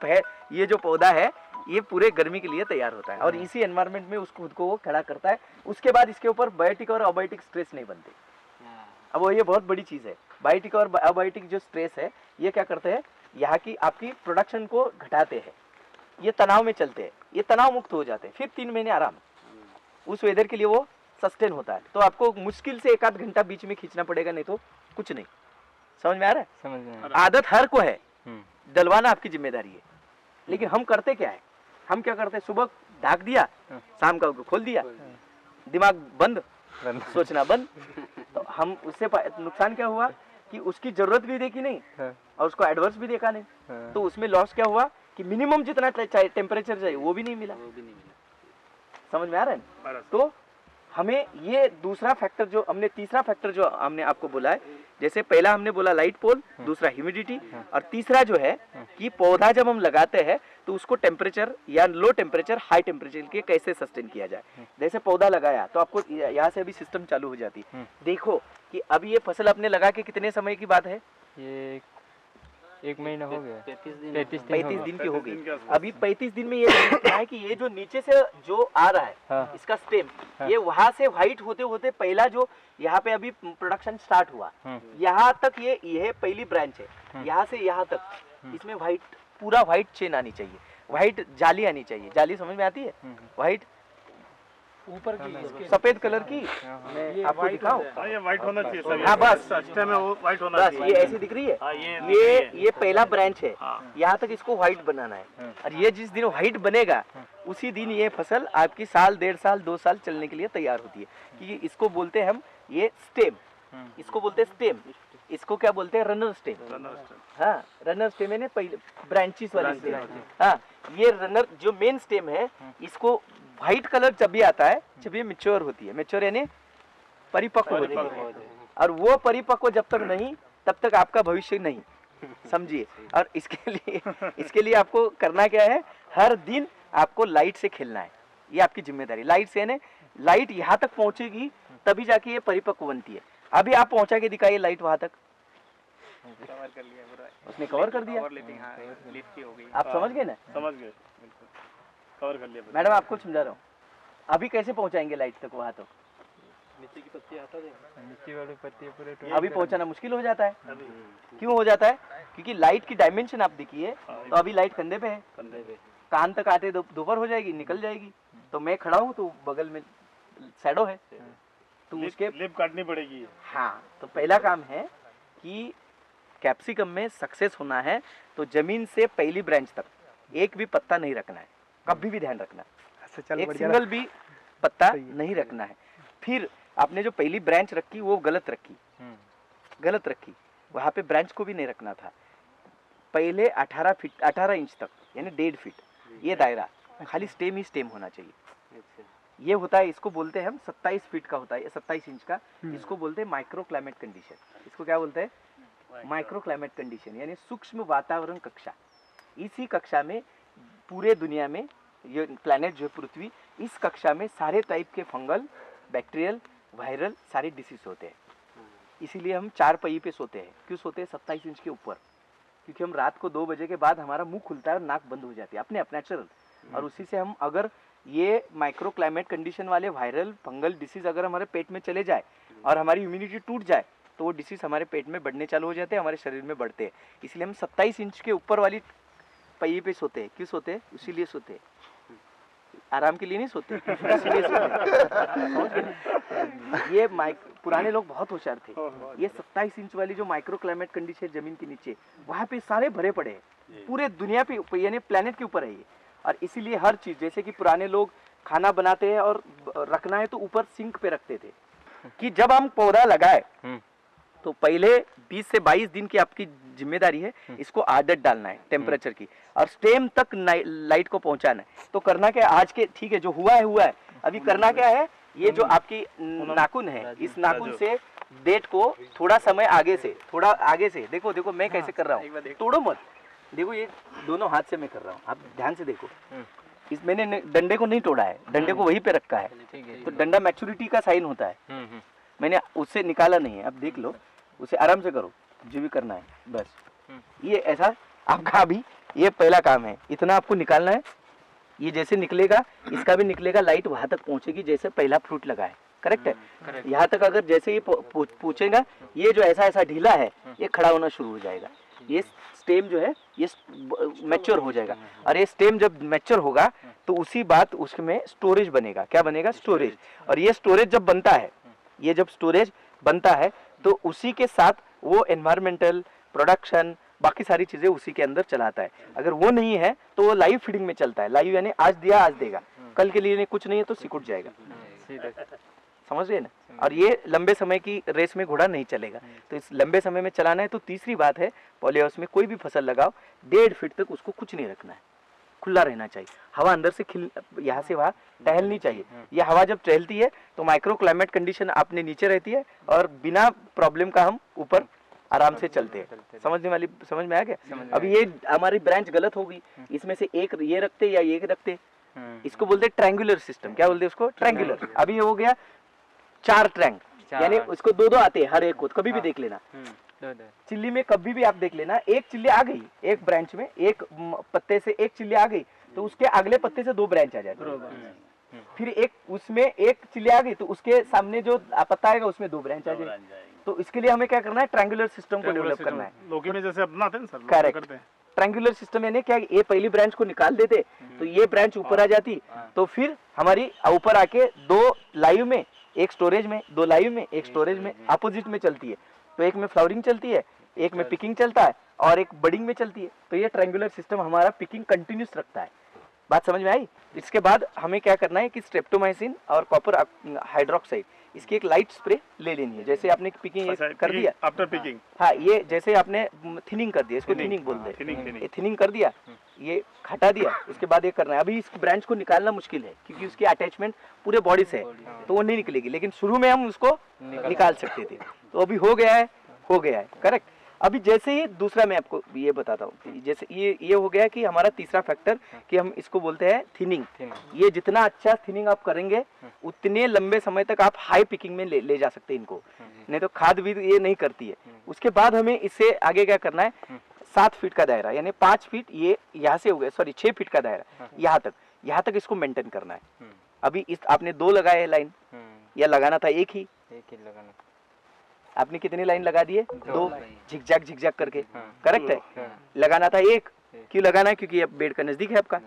ये जो पौधा है ये पूरे गर्मी के लिए तैयार होता है, और इसी एनवायरनमेंट में उसको खुद को वो खड़ा करता है। उसके बाद इसके ऊपर बायोटिक और अबायोटिक स्ट्रेस नहीं बनते। अब ये बहुत बड़ी चीज है। बायोटिक और अबायोटिक जो स्ट्रेस है, ये क्या करते हैं? यहाँ की आपकी प्रोडक्शन को घटाते हैं। ये तनाव में चलते हैं, ये तनाव मुक्त हो जाते हैं, फिर 3 महीने आराम। उस वेदर के लिए वो सस्टेन होता है। तो आपको मुश्किल से 1-8 घंटा बीच में खींचना पड़ेगा, नहीं तो कुछ नहीं। समझ में आ रहा है? समझ में। आदत हर को है, डलवाना आपकी जिम्मेदारी है। लेकिन हम करते क्या है? हम क्या करते हैं? सुबह ढाक दिया, शाम का खोल दिया, दिमाग बंद, सोचना बंद। तो हम उससे नुकसान क्या हुआ कि उसकी जरूरत भी देखी नहीं, और उसको एडवर्स भी देखा नहीं। तो उसमें लॉस क्या हुआ कि मिनिमम जितना टेम्परेचर चाहिए वो भी नहीं मिला। समझ में आ रहा है? तो हमें ये दूसरा फैक्टर जो हमने, तीसरा फैक्टर जो हमने आपको बोला है, जैसे पहला हमने बोला लाइट पोल, दूसरा ह्यूमिडिटी, और तीसरा जो है कि पौधा जब हम लगाते हैं तो उसको टेम्परेचर या लो टेम्परेचर हाई टेम्परेचर के कैसे सस्टेन किया जाए। जैसे पौधा लगाया तो आपको यहाँ से अभी सिस्टम चालू हो जाती है। देखो कि अभी ये फसल अपने लगा के कितने समय की बात है? ये 1 महीना हो गया, 35 दिन की हो गई। अभी 35 दिन में ये क्या है कि ये जो नीचे से जो आ रहा है इसका स्टेम, ये वहां से व्हाइट होते होते पहला जो यहाँ पे अभी प्रोडक्शन स्टार्ट हुआ, यहाँ तक ये पहली ब्रांच है, यहाँ से यहाँ तक इसमें व्हाइट, पूरा व्हाइट चेन आनी चाहिए, व्हाइट जाली आनी चाहिए। जाली समझ में आती है? व्हाइट ऊपर की इसके सफेद कलर की मैं आपको दिखाऊं। हाँ ये व्हाइट होना चाहिए सर। हाँ, बस। सिस्टम में वो व्हाइट होना बस चाहिए। ये ऐसी दिख रही है। हाँ, ये ये पहला ब्रांच है। हाँ। यहाँ तक इसको व्हाइट बनाना है और ये जिस दिन व्हाइट बनेगा उसी दिन ये फसल आपकी साल 1.5 साल 2 साल चलने के लिए तैयार होती है। क्योंकि इसको बोलते हैं हम ये स्टेम, इसको बोलते हैं स्टेम, इसको क्या बोलते हैं रनर स्टेम। हाँ, रनर स्टेम है ना, पहले ब्रांचेस वाली स्टेम। हाँ, ये रनर जो मेन स्टेम है इसको व्हाइट कलर जब भी आता है जब ये मैच्योर होती है, मैच्योर यानी परिपक्व होती है, और वो परिपक्व जब तक नहीं तब तक आपका भविष्य नहीं, समझिए। और इसके लिए आपको करना क्या है, हर दिन आपको लाइट से खेलना है, ये आपकी जिम्मेदारी। लाइट से यानी लाइट यहाँ तक पहुंचेगी तभी जाके ये परिपक्व बनती है। अभी आप पहुंचा के दिखाइए लाइट वहां तक, कवर कर लिया पूरा, उसने कवर कर दिया। और लिफ्टिंग, हाँ लिफ्ट की हो गई। आप समझ गए ना? समझ गए, बिल्कुल कवर कर लिया। मैडम आपको समझा रहा हूँ, अभी कैसे पहुंचाएंगे लाइट तक वहां तक? नीचे की पत्ती आता है, नीचे वाली पत्ती पूरे अभी पहुंचाना मुश्किल हो जाता है। क्यों हो जाता है? क्योंकि लाइट की डायमेंशन आप देखिए, तो अभी लाइट कंधे पे है, कान तक आते दोपहर हो जाएगी, निकल जाएगी। तो मैं खड़ा हूँ तो बगल में शैडो है, तो उसके लिप काटनी पड़ेगी। हाँ, तो पहला काम है कि कैप्सिकम में सक्सेस होना है तो जमीन से पहली ब्रांच तक एक भी पत्ता नहीं रखना है, कभी भी ध्यान रखना, एक सिंगल भी पत्ता नहीं रखना है। फिर आपने जो पहली ब्रांच रखी वो गलत रखी, वहाँ पे ब्रांच को भी नहीं रखना था। पहले 18 इंच तक यानी 1.5 फीट ये दायरा खाली स्टेम ही स्टेम होना चाहिए। ये होता है, इसको बोलते हैं हम 27 फीट का होता है, 27 इंच का, इसको बोलते हैं माइक्रो क्लाइमेट कंडीशन। इसको क्या बोलते हैं? माइक्रो क्लाइमेट कंडीशन यानी सूक्ष्म वातावरण कक्षा। इसी कक्षा में पूरे दुनिया में ये प्लैनेट जो है पृथ्वी, इस कक्षा में सारे टाइप के फंगल, बैक्टीरियल, वायरल सारे डिसीज होते हैं। इसीलिए हम 4 पहिए पे सोते हैं। क्यों सोते हैं 27 इंच के ऊपर? क्योंकि हम रात को 2 बजे के बाद हमारा मुंह खुलता है और नाक बंद हो जाती है अपने आप नेचुरल, और उसी से हम अगर ये माइक्रो क्लाइमेट कंडीशन वाले वायरल फंगल डिसीज अगर हमारे पेट में चले जाए और हमारी इम्यूनिटी टूट जाए तो वो डिसीज हमारे पेट में बढ़ने चालू हो जाते हैं, हमारे शरीर में बढ़ते हैं। इसलिए हम 27 इंच के ऊपर वाली पहिए पे सोते हैं। क्यों सोते हैं? इसीलिए सोते हैं, आराम के लिए नहीं सोते, इसीलिए सोते हैं। ये पुराने लोग बहुत होशियार थे। ये 27 इंच वाली जो माइक्रो क्लाइमेट कंडीशन जमीन के नीचे वहाँ पे सारे भरे पड़े हैं, पूरे दुनिया पे यानी प्लेनेट के ऊपर है ये। और इसीलिए हर चीज, जैसे कि पुराने लोग खाना बनाते हैं और रखना है तो ऊपर सिंक पे रखते थे, कि जब हम पौधा लगाए तो पहले 20 से 22 दिन की आपकी जिम्मेदारी है इसको आदत डालना है टेम्परेचर की, और स्टेम तक लाइट को पहुंचाना है। तो करना क्या है आज के, ठीक है जो हुआ है, अभी करना क्या है, ये जो आपकी नाखून है, इस नाखून से डेट को थोड़ा समय आगे से देखो मैं कैसे कर रहा हूँ, तोड़ो मत, देखो ये दोनों हाथ से मैं कर रहा हूँ, आप ध्यान से देखो। इस मैंने डंडे को नहीं तोड़ा है, डंडे को वहीं पे रखा है, तो डंडा मैच्योरिटी का साइन होता है, मैंने उससे निकाला नहीं है। अब देख लो, उसे आराम से करो जो भी करना है, बस ये ऐसा आपका अभी ये पहला काम है, इतना आपको निकालना है। ये जैसे निकलेगा इसका भी निकलेगा, लाइट वहां तक पहुंचेगी जैसे पहला फ्रूट लगा है, करेक्ट है। यहाँ तक अगर जैसे ये पूछेगा, ये जो ऐसा ढीला है ये खड़ा होना शुरू हो जाएगा, ये स्टेम जो है ये मैच्योर हो जाएगा, और ये स्टेम जब मैच्योर होगा तो उसी बात उसमें स्टोरेज बनेगा। क्या बनेगा? स्टोरेज। और ये स्टोरेज जब बनता है, ये जब स्टोरेज बनता है तो उसी के साथ वो एनवायरमेंटल प्रोडक्शन बाकी सारी चीजें उसी के अंदर चलाता है। अगर वो नहीं है तो वो लाइव फीडिंग में चलता है, लाइव यानी आज दिया आज देगा, कल के लिए कुछ नहीं है तो सिकुड़ जाएगा, समझ रहे ना। और ये लंबे समय की रेस में घोड़ा नहीं चलेगा, तो इस लंबे समय में चलाना है। तो तीसरी बात है, पॉली हाउस में कोई भी फसल लगाओ 1.5 फीट तक उसको कुछ नहीं रखना है, खुला रहना चाहिए। हवा अंदर से यहाँ से वहाँ टहलनी चाहिए। ये हवा जब टहलती है तो माइक्रो क्लाइमेट कंडीशन अपने नीचे रहती है और बिना प्रॉब्लम का हम ऊपर आराम से चलते हैं। समझ में आ गया? अभी ये हमारी ब्रांच गलत होगी, इसमें से एक ये रखते या ये रखते, इसको बोलते ट्रायंगुलर सिस्टम। क्या बोलते हैं उसको? ट्रायंगुलर। अभी ये हो गया 4 ट्रैंग, यानी उसको 2-2 आते हैं हर एक को, कभी भी देख लेना। चिल्ली में कभी भी आप देख लेना, एक चिल्ली आ गई एक ब्रांच में, एक पत्ते से एक चिल्ली आ गई तो उसके अगले पत्ते से 2 ब्रांच आ जाती। फिर एक उसमें एक चिल्ली आ गई तो उसके सामने जो पत्ता आएगा उसमें 2 ब्रांच आ जाएगी। तो इसके लिए हमें क्या करना है? ट्रायंगुलर सिस्टम को डेवलप करना है। लौकी में जैसे अपनाते हैं सर, करेक्ट, ट्रायंगुलर सिस्टम यानी क्या, ये पहली ब्रांच को निकाल देते तो ये ब्रांच ऊपर आ जाती, तो फिर हमारी ऊपर आके दो लाइव में, एक स्टोरेज में, दो लाइव में, एक स्टोरेज में अपोजिट में चलती है। तो एक में फ्लावरिंग चलती है, एक में पिकिंग चलता है और एक बडिंग में चलती है। तो ये ट्रायंगुलर सिस्टम हमारा पिकिंग कंटिन्यूस रखता है। बात समझ में आई? इसके बाद हमें क्या करना है कि स्ट्रेप्टोमाइसिन और कॉपर हाइड्रोक्साइड इसकी एक लाइट स्प्रे ले लेनी है। जैसे आपने पिकिंग कर दिया, आफ्टर पिकिंग, हाँ ये जैसे आपने थिनिंग कर दिया, इसको थिनिंग बोलते हैं, ये थिनिंग कर दिया, ये हटा दिया, उसके बाद ये करना है। अभी इस ब्रांच को निकालना मुश्किल है क्योंकि उसकी अटैचमेंट पूरे बॉडी से है तो वो नहीं निकलेगी, लेकिन शुरू में हम उसको निकाल सकते थे। तो अभी हो गया है, करेक्ट। अभी जैसे ही दूसरा मैं आपको ये बताता हूँ, जैसे ये हो गया कि हमारा तीसरा फैक्टर कि हम इसको बोलते हैं थिनिंग। ये जितना अच्छा थिनिंग आप करेंगे उतने लंबे समय तक आप हाई पिकिंग में ले जा सकते हैं इनको, नहीं तो खाद भी ये नहीं करती है। उसके बाद हमें इससे आगे क्या करना है, 7 फीट का दायरा यानी 5 फीट ये यहाँ से हो गया, सॉरी 6 फीट का दायरा यहाँ तक इसको मेंटेन करना है। अभी इस आपने 2 लगाए लाइन, या लगाना था एक ही लगाना। आपने कितनी लाइन लगा दिए? 2 झिकझैक करके, करेक्ट है। लगाना था एक, क्यों लगाना है? क्योंकि ये बेड का नजदीक है आपका।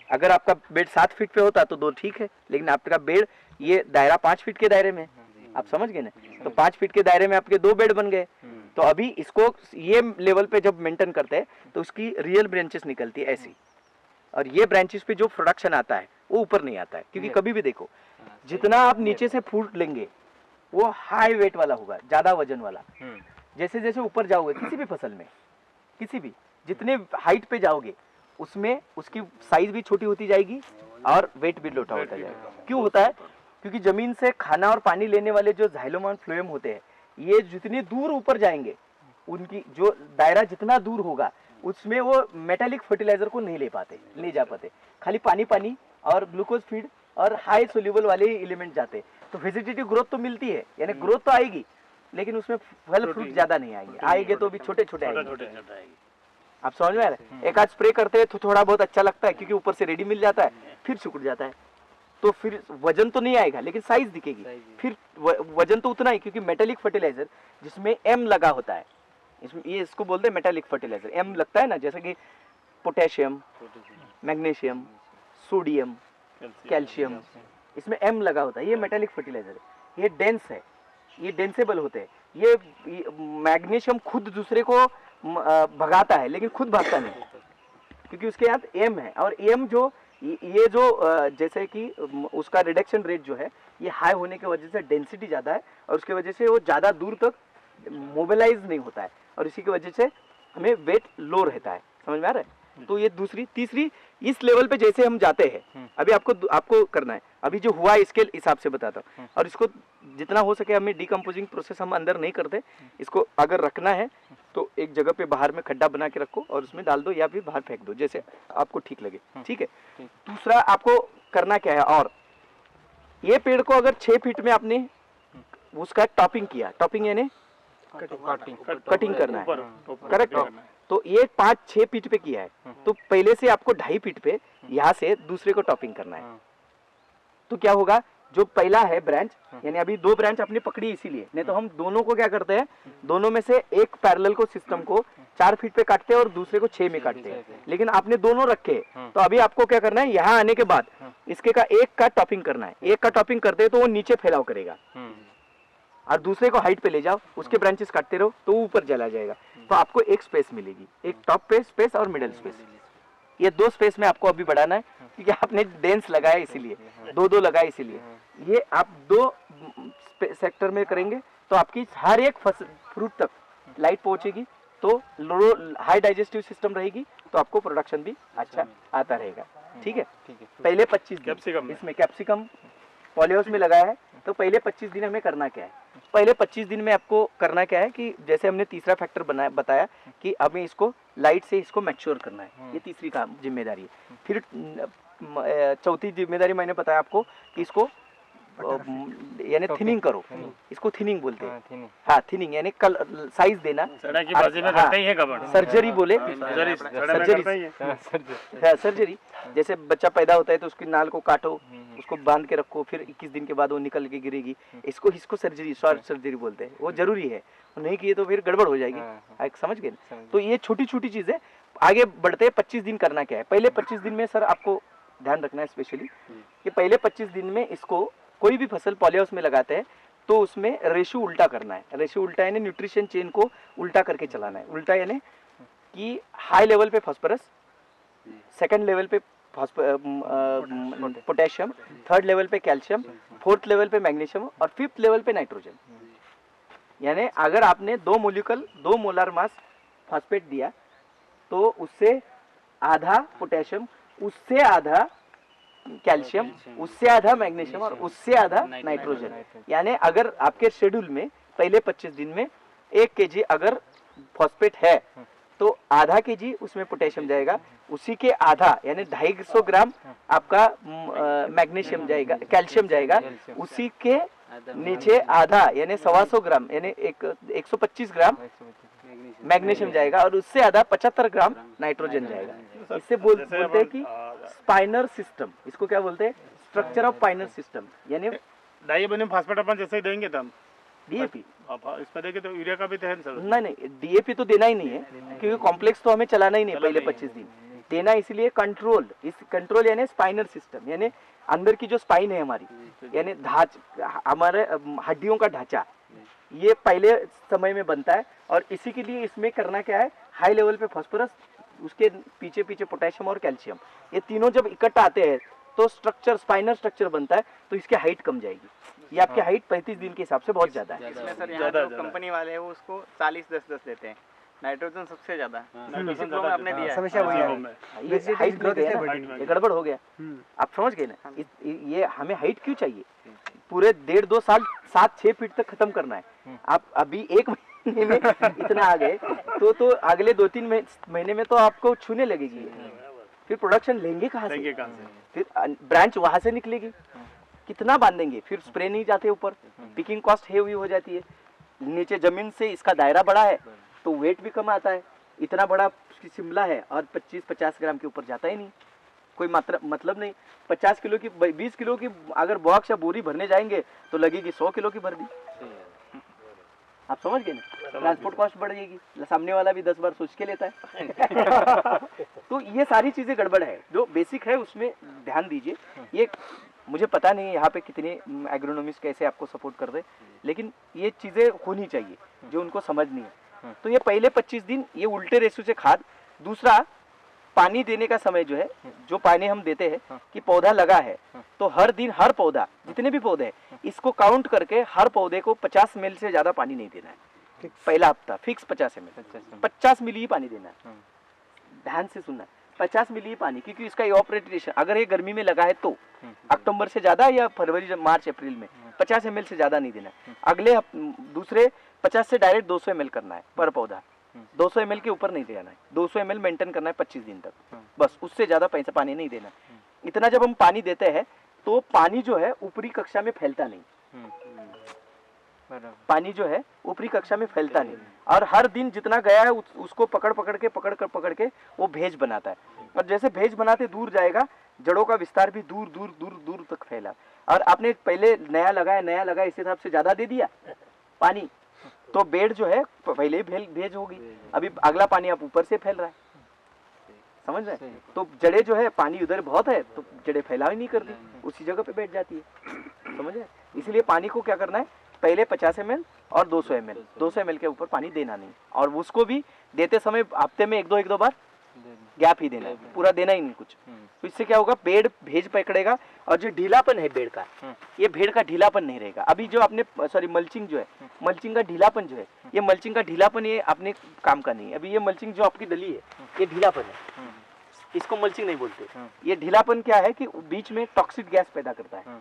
अगर आपका बेड 7 फीट पे होता तो 2 ठीक है, लेकिन आपका बेड ये दायरा 5 फीट के दायरे में, आप समझ गए ना? तो 5 फीट के दायरे में आपके 2 बेड बन गए। तो अभी इसको ये लेवल पे जब मेंटेन करते हैं तो उसकी रियल ब्रांचेस निकलती है ऐसी, और ये ब्रांचेस पे जो प्रोडक्शन आता है वो ऊपर नहीं आता है। क्योंकि कभी भी देखो, जितना आप नीचे से फूट लेंगे वो हाई वेट वाला होगा, ज्यादा वजन वाला। जैसे जैसे ऊपर जाओगे किसी भी फसल में, किसी भी जितने हाइट पे जाओगे उसमें उसकी साइज भी छोटी होती जाएगी और वेट भी लोटा होता जाएगा। क्यों होता है? क्योंकि जमीन से खाना और पानी लेने वाले जो जाइलोम और फ्लोएम होते हैं, ये जितनी दूर ऊपर जाएंगे उनकी जो दायरा जितना दूर होगा उसमें वो मेटालिक फर्टिलाइजर को नहीं ले जा पाते। खाली पानी और ग्लूकोज फीड और हाई सोल्यूबल वाले एलिमेंट जाते। तो वेजिटेटिव ग्रोथ तो मिलती है, यानी ग्रोथ तो आएगी, लेकिन उसमें फल फ्रूट ज्यादा नहीं आएंगे तो भी छोटे आएंगे। आप समझ में आ रहा है? एक आध स्प्रे करते हैं तो थोड़ा बहुत अच्छा लगता है क्योंकि ऊपर से रेडी मिल जाता है, फिर सिकुड़ जाता है। तो फिर वजन तो नहीं आएगा लेकिन साइज दिखेगी। फिर वजन तो उतना ही, क्योंकि मेटालिक फर्टिलाइजर जिसमें एम लगा होता है, इसको बोलते हैं मेटालिक फर्टिलाइजर। एम लगता है ना, जैसे कि पोटेशियम, मैग्नीशियम, सोडियम, कैल्शियम, इसमें एम लगा होता है। ये मेटालिक फर्टिलाइजर है, ये डेंस है, ये डेंसेबल होते हैं। ये मैग्नीशियम खुद दूसरे को भगाता है लेकिन खुद भागता नहीं, क्योंकि उसके साथ एम है। और एम जो ये जो जैसे कि उसका रिडक्शन रेट जो है ये हाई होने की वजह से डेंसिटी ज़्यादा है और उसकी वजह से वो ज़्यादा दूर तक मोबिलाइज नहीं होता है और इसी की वजह से हमें वेट लो रहता है। समझ में आ रहा है? तो ये दूसरी तीसरी इस लेवल पे जैसे हम जाते हैं, अभी आपको करना है। अभी जो हुआ इसके हिसाब से बताता हूँ, और इसको जितना हो सके हमें डिकम्पोजिंग प्रोसेस हम अंदर नहीं करते। इसको अगर रखना है तो एक जगह पे बाहर में खड्डा बना के रखो और उसमें डाल दो या फिर बाहर फेंक दो, जैसे आपको ठीक लगे। ठीक है। दूसरा आपको करना क्या है, और ये पेड़ को अगर 6 फीट में आपने उसका टॉपिंग किया, टॉपिंग यानी कटिंग करना है, करेक्ट। तो ये 5-6 फीट पे किया है तो पहले से आपको 2.5 फीट पे यहाँ से दूसरे को टॉपिंग करना है। तो क्या होगा, जो पहला है ब्रांच, यानी अभी 2 ब्रांच आपने पकड़ी इसीलिए, नहीं तो हम दोनों को क्या करते हैं, दोनों में से एक पैरेलल को सिस्टम को 4 फीट पे काटते हैं और दूसरे को 6 में काटते हैं। लेकिन आपने दोनों रखे, तो अभी आपको क्या करना है, यहाँ आने के बाद इसके का एक का टॉपिंग करना है। एक का टॉपिंग करते हैं तो वो नीचे फैलाव करेगा और दूसरे को हाइट पे ले जाओ, उसके ब्रांचेस काटते रहो तो ऊपर चला जाएगा। तो आपको एक स्पेस मिलेगी, एक टॉप पे स्पेस और मिडिल स्पेस। ये 2 स्पेस में आपको अभी बढ़ाना है क्योंकि आपने डेंस लगाया इसीलिए, 2-2 लगाया इसीलिए। ये आप 2 सेक्टर में करेंगे तो आपकी हर एक फ्रूट तक लाइट पहुंचेगी, तो हाई डाइजेस्टिव सिस्टम रहेगी, तो आपको प्रोडक्शन भी अच्छा आता रहेगा। ठीक है। पहले 25 दिन इसमें कैप्सिकम पॉलीहाउस में लगाया है, तो पहले 25 दिन हमें करना क्या है, पहले 25 दिन में आपको करना क्या है कि जैसे हमने तीसरा फैक्टर बताया कि हमें इसको लाइट से इसको मैच्योर करना है, ये तीसरी काम जिम्मेदारी है। फिर चौथी जिम्मेदारी मैंने बताया आपको कि इसको यानी थिनिंग करो, इसको थिनिंग बोलते हैं। हाँ, थिनिंग यानी कल साइज देना। सर्जरी बोले, सर्जरी जैसे बच्चा पैदा होता है तो उसकी नाल को काटो, उसको बांध के रखो, फिर 21 दिन के बाद वो निकल के गिरेगी, इसको सर्जरी, शॉर्ट सर्जरी बोलते हैं। वो जरूरी है, नहीं किए तो फिर गड़बड़ हो जाएगी। समझ गए? तो ये छोटी छोटी चीजें आगे बढ़ते हैं 25 दिन करना क्या है। पहले 25 दिन में सर आपको ध्यान रखना है स्पेशली कि पहले 25 दिन में इसको कोई भी फसल पॉलीहाउस में लगाते हैं तो उसमें रेशो उल्टा करना है। रेशो उल्टा यानी न्यूट्रिशन चेन को उल्टा करके चलाना है। उल्टा यानी कि हाई लेवल पे फास्फोरस, सेकंड लेवल पे पोटेशियम, थर्ड लेवल पे कैल्शियम, फोर्थ लेवल पे मैग्नीशियम और फिफ्थ लेवल पे नाइट्रोजन। यानी अगर आपने 2 मोलार मास फास्फेट दिया तो उससे आधा पोटेशियम, उससे आधा कैल्शियम, उससे आधा मैग्नीशियम और उससे आधा नाइट्रोजन। यानी अगर आपके शेड्यूल में पहले 25 दिन में 1 kg अगर फॉस्फेट है तो आधा kg उसमें पोटेशियम जाएगा, उसी के आधा यानी 250 ग्राम आपका मैग्नीशियम जाएगा, कैल्शियम जाएगा, उसी के नीचे आधा यानी 125 ग्राम यानी 125 ग्राम मैग्नीशियम जाएगा और उससे आधा 75 ग्राम नाइट्रोजन जाएगा। इससे बोलते हैं कि स्पाइनर सिस्टम, इसको क्या बोलते हैं, स्ट्रक्चर ऑफ पाइनर सिस्टम। यानी डाइअमोनियम फास्फेट अपन जैसे ही देंगे तब डीएपी इसमें देंगे तो यूरिया का भी दहन सर। नहीं, डीएपी तो देना ही नहीं है क्योंकि कॉम्प्लेक्स तो हमें चलाना ही नहीं पहले 25 दिन देना, इसलिए कंट्रोल यानी स्पाइनर सिस्टम यानी अंदर की जो स्पाइन है हमारी यानी हमारे हड्डियों का ढांचा, ये पहले समय में बनता है। और इसी के लिए इसमें करना क्या है, हाई लेवल पे फास्फोरस, उसके पीछे पीछे पोटेशियम और कैल्शियम, ये तीनों जब इकट्ठा आते हैं तो स्ट्रक्चर स्पाइनर स्ट्रक्चर बनता है, तो इसकी हाइट कम जाएगी। ये आपकी हाइट 35 दिन के हिसाब से बहुत ज्यादा है। इसमें सर यहाँ जो कंपनी वाले हैं वो उसको 40-10-10 देते हैं, नाइट्रोजन सबसे ज्यादा आपने दिया है। समस्या वही है, ये हाइट नहीं गया ना, ये गड़बड़ हो गया। आप समझ गए ना, ये हमें हाइट क्यों चाहिए, पूरे 1.5-2 साल 7-6 फीट तक खत्म करना है। आप अभी 1 महीने में इतना आ गए तो अगले 2-3 महीने में तो आपको छूने लगेगी, फिर प्रोडक्शन लेंगे कहाँ से, फिर ब्रांच वहां से निकलेगी, कितना बांधेंगे, फिर स्प्रे नहीं जाते ऊपर, पिकिंग कॉस्ट हेवी हो जाती है, नीचे जमीन से इसका दायरा बड़ा है तो वेट भी कम आता है। इतना बड़ा शिमला है और 25-50 ग्राम के ऊपर जाता ही नहीं, कोई मतलब नहीं। 50 किलो की 20 किलो की अगर बॉक्स या बोरी भरने जाएंगे तो लगेगी 100 किलो की भर दी। आप समझ गए ना, ट्रांसपोर्ट कॉस्ट बढ़ जाएगी, सामने वाला भी 10 बार सोच के लेता है। तो ये सारी चीजें गड़बड़ है, जो बेसिक है उसमें ध्यान दीजिए। ये मुझे पता नहीं यहाँ पे कितने एग्रोनॉमिस्ट कैसे आपको सपोर्ट कर रहे, लेकिन ये चीजें होनी चाहिए जो उनको समझनी है। तो ये पहले 25 दिन ये उल्टे रेशो से खाद। दूसरा, पानी देने का समय जो है, जो पानी हम देते हैं कि पौधा लगा है तो हर दिन हर पौधा, जितने भी पौधे हैं, इसको काउंट करके हर पौधे को 50 ml से ज्यादा पानी नहीं देना है। पहला हफ्ता फिक्स 50 ml, 50 मिली ही पानी देना है। ध्यान से सुनना, 50 मिली ही पानी, क्योंकि इसका इवापोरेशन अगर ये गर्मी में लगा है तो अक्टूबर से ज्यादा या फरवरी मार्च अप्रैल में 50 ml से ज्यादा नहीं देना है। अगले दूसरे 50 से डायरेक्ट 200 ml करना है पर पौधा, 200 ml के ऊपर नहीं देना है। 200 ml मेंटेन करना है 25 दिन तक, बस, उससे ज्यादा पैसा पानी नहीं देना। इतना जब हम पानी देते हैं तो पानी जो है ऊपरी कक्षा में फैलता नहीं, पानी जो है ऊपरी कक्षा में फैलता नहीं, और हर दिन जितना गया है उसको पकड़ के वो भेज बनाता है। और जैसे भेज बनाते दूर जाएगा, जड़ों का विस्तार भी दूर दूर दूर दूर तक फैला। और आपने पहले नया लगाया इस हिसाब से ज्यादा दे दिया पानी, तो बेड जो है पहले ही भेज होगी, अभी अगला पानी आप ऊपर से फैल रहा है, समझ रहे हैं। तो जड़े जो है, पानी उधर बहुत है तो जड़े फैलाव ही नहीं करती, उसी जगह पे बैठ जाती है, समझ रहे। इसलिए पानी को क्या करना है, पहले 50 ml और 200 ml के ऊपर पानी देना नहीं, और उसको भी देते समय हफ्ते में 1-2 बार गैप ही देना है, पूरा देना ही नहीं कुछ। तो इससे क्या होगा, पेड़ भेज पकड़ेगा, और जो ढीलापन है बेड का, ये भेड़ का ढीलापन नहीं रहेगा। अभी जो आपने मल्चिंग जो है, मल्चिंग का ढीलापन जो है, ये मल्चिंग का ढीलापन ये अपने काम का नहीं है। अभी ये मल्चिंग जो आपकी डली है, ये ढीलापन है, इसको मल्चिंग नहीं बोलते। ये ढीलापन क्या है कि बीच में टॉक्सिक गैस पैदा करता है।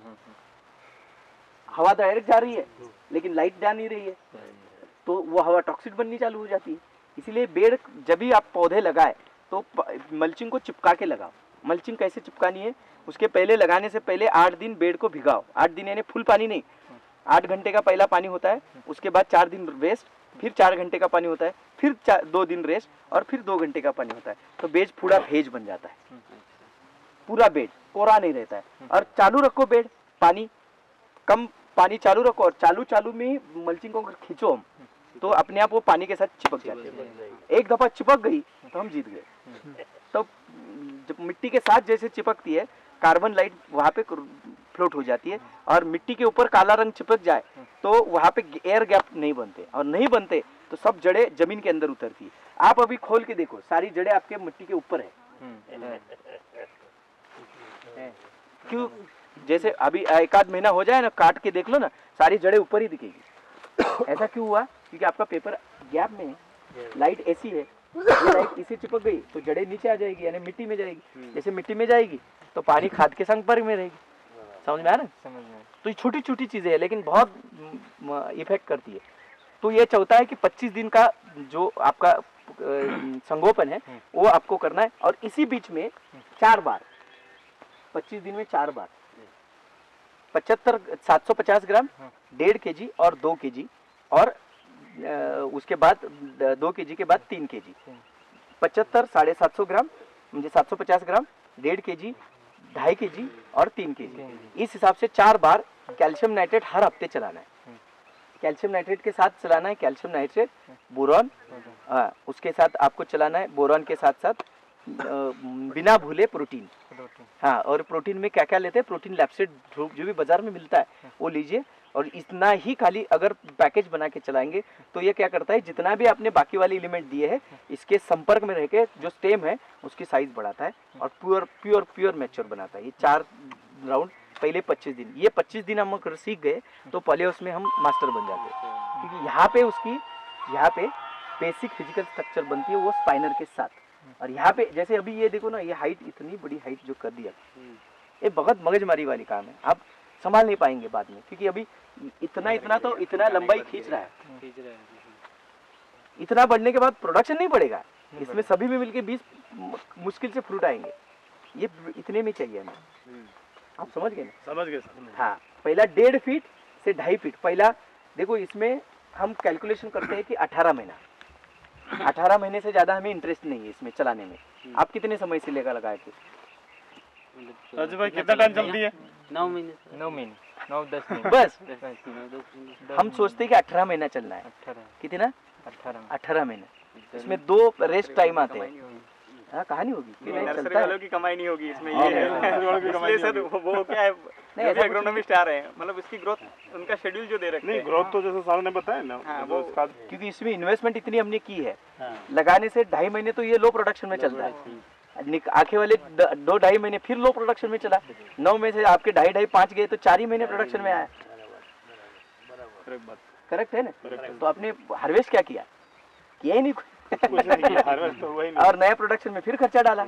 हवा डायरेक्ट जा रही है लेकिन लाइट जा नहीं रही है, तो वो हवा टॉक्सिक बननी चालू हो जाती है। इसीलिए बेड़ जब भी आप पौधे लगाए तो मल्चिंग को चिपका के लगाओ। मल्चिंग कैसे चिपकानी है, उसके पहले लगाने से पहले 8 दिन बेड़ को भिगाओ। 8 दिन यानी फुल पानी नहीं, 8 घंटे का पहला पानी होता है, उसके बाद 4 दिन रेस्ट, फिर 4 घंटे का पानी होता है, फिर 2 दिन रेस्ट, और फिर 2 घंटे का पानी होता है। तो बेड पूरा भेज बन जाता है, पूरा बेड कोरा नहीं रहता है। और चालू रखो बेड, पानी कम पानी चालू रखो, और चालू में ही मल्चिंग को खींचो हम, तो अपने आप वो पानी के साथ चिपक जाती है। एक दफा चिपक गई तो हम जीत गए। तो जब मिट्टी के साथ जैसे चिपकती है, कार्बन लाइट वहाँ पे फ्लोट हो जाती है, और मिट्टी के ऊपर काला रंग चिपक जाए तो वहाँ पे एयर गैप नहीं बनते, और नहीं बनते तो सब जड़ें जमीन के अंदर उतरती है। आप अभी खोल के देखो, सारी जड़ें आपके मिट्टी के ऊपर है। क्यों? जैसे अभी एक आध महीना हो जाए ना, काट के देख लो ना, सारी जड़ें ऊपर ही दिखेगी। ऐसा क्यों हुआ? क्योंकि आपका पेपर गैप में है, लाइट ऐसी है, ये लाइट इसे चिपक गई तो जड़ें नीचे आ जाएगी, यानी मिट्टी में जाएगी। जैसे मिट्टी में जाएगी तो पानी खाद के संपर्क में रहेगी। समझ में आ रहा है? समझ में। तो ये छोटी छोटी चीजें है, लेकिन बहुत इफेक्ट करती है। तो ये चाहता है कि 25 दिन का जो आपका संगोपन है वो आपको करना है, और इसी बीच में 4 बार, 25 दिन में 4 बार 750 ग्राम, 1.5 kg और 2 kg, और उसके बाद 2 kg के बाद 3 kg, 75 750 ग्राम म्हणजे 750 ग्राम, 1.5 kg, 2.5 kg और 3 kg। इस हिसाब से 4 बार कैल्शियम नाइट्रेट हर हफ्ते चलाना है। कैल्शियम नाइट्रेट के साथ चलाना है कैल्शियम नाइट्रेट, बोरॉन, उसके साथ आपको चलाना है बोरॉन के साथ साथ बिना भूले प्रोटीन। हाँ, और प्रोटीन में क्या क्या लेते हैं? प्रोटीन लैप्सेट जो भी बाजार में मिलता है वो लीजिए, और इतना ही खाली अगर पैकेज बना के चलाएंगे तो ये क्या करता है, जितना भी आपने बाकी वाले एलिमेंट दिए हैं इसके संपर्क में रह के जो स्टेम है उसकी साइज बढ़ाता है और प्योर मैच्योर बनाता है। ये 4 राउंड पहले 25 दिन, ये 25 दिन हम अगर सीख गए तो पहले उसमें हम मास्टर बन जाते हैं, क्योंकि यहाँ पे बेसिक फिजिकल स्ट्रक्चर बनती है वो स्पाइनर के साथ। और यहाँ पे जैसे अभी ये देखो ना, ये हाइट, इतनी बड़ी हाइट जो कर दिया, ये बहुत मगजमारी वाली काम है। आप संभाल नहीं पाएंगे बाद में, क्योंकि अभी इतना लंबाई खींच रहा है। इतना बढ़ने के बाद प्रोडक्शन नहीं बढ़ेगा, इसमें सभी में मिलके 20 मुश्किल से फ्रूट आएंगे। ये इतने में चाहिए हमें। आप समझ गए ना? समझ गए। हाँ, पहला 1.5 फीट से 2.5 फीट। पहला देखो, इसमें हम कैलकुलेशन करते हैं कि 18 महीना, 18 महीने से ज्यादा हमें इंटरेस्ट नहीं है इसमें चलाने में। आप कितने समय से लेकर लगाए थे? राजू भाई कितना टाइम चलती है? 9 महीने 9-10 महीने बस हम सोचते हैं कि 18 महीना चलना है। कितना? 18 महीने। इसमें 2 रेस्ट टाइम आते हैं। हाँ, कहानी होगी कि नहीं नर्सरी चलता वालों है। की कमाई नहीं होगी इसमें, ये है। इसलिए सर वो क्या है, नहीं, ऐसा एग्रोनॉमिस्ट आ रहे हैं, मतलब इसकी ग्रोथ, उनका शेड्यूल जो दे रखते नहीं, हैं। ग्रोथ तो जैसे साहब ने बताया ना, हाँ, वो वो- उसका क्योंकि इसमें इन्वेस्टमेंट इतनी हमने की है, लगाने से 2.5 महीने तो ये लो प्रोडक्शन में चलता है। आंखें वाले 2-2.5 महीने फिर लो प्रोडक्शन में चला। 9 में से आपके 2.5 गए तो 4 ही महीने प्रोडक्शन में आया। करेक्ट है ना? तो आपने हार्वेस्ट क्या किया ही नहीं। कुछ नहीं किया, हार्वेस्ट तो हुआ ही नहीं। और नया प्रोडक्शन में फिर खर्चा डाला,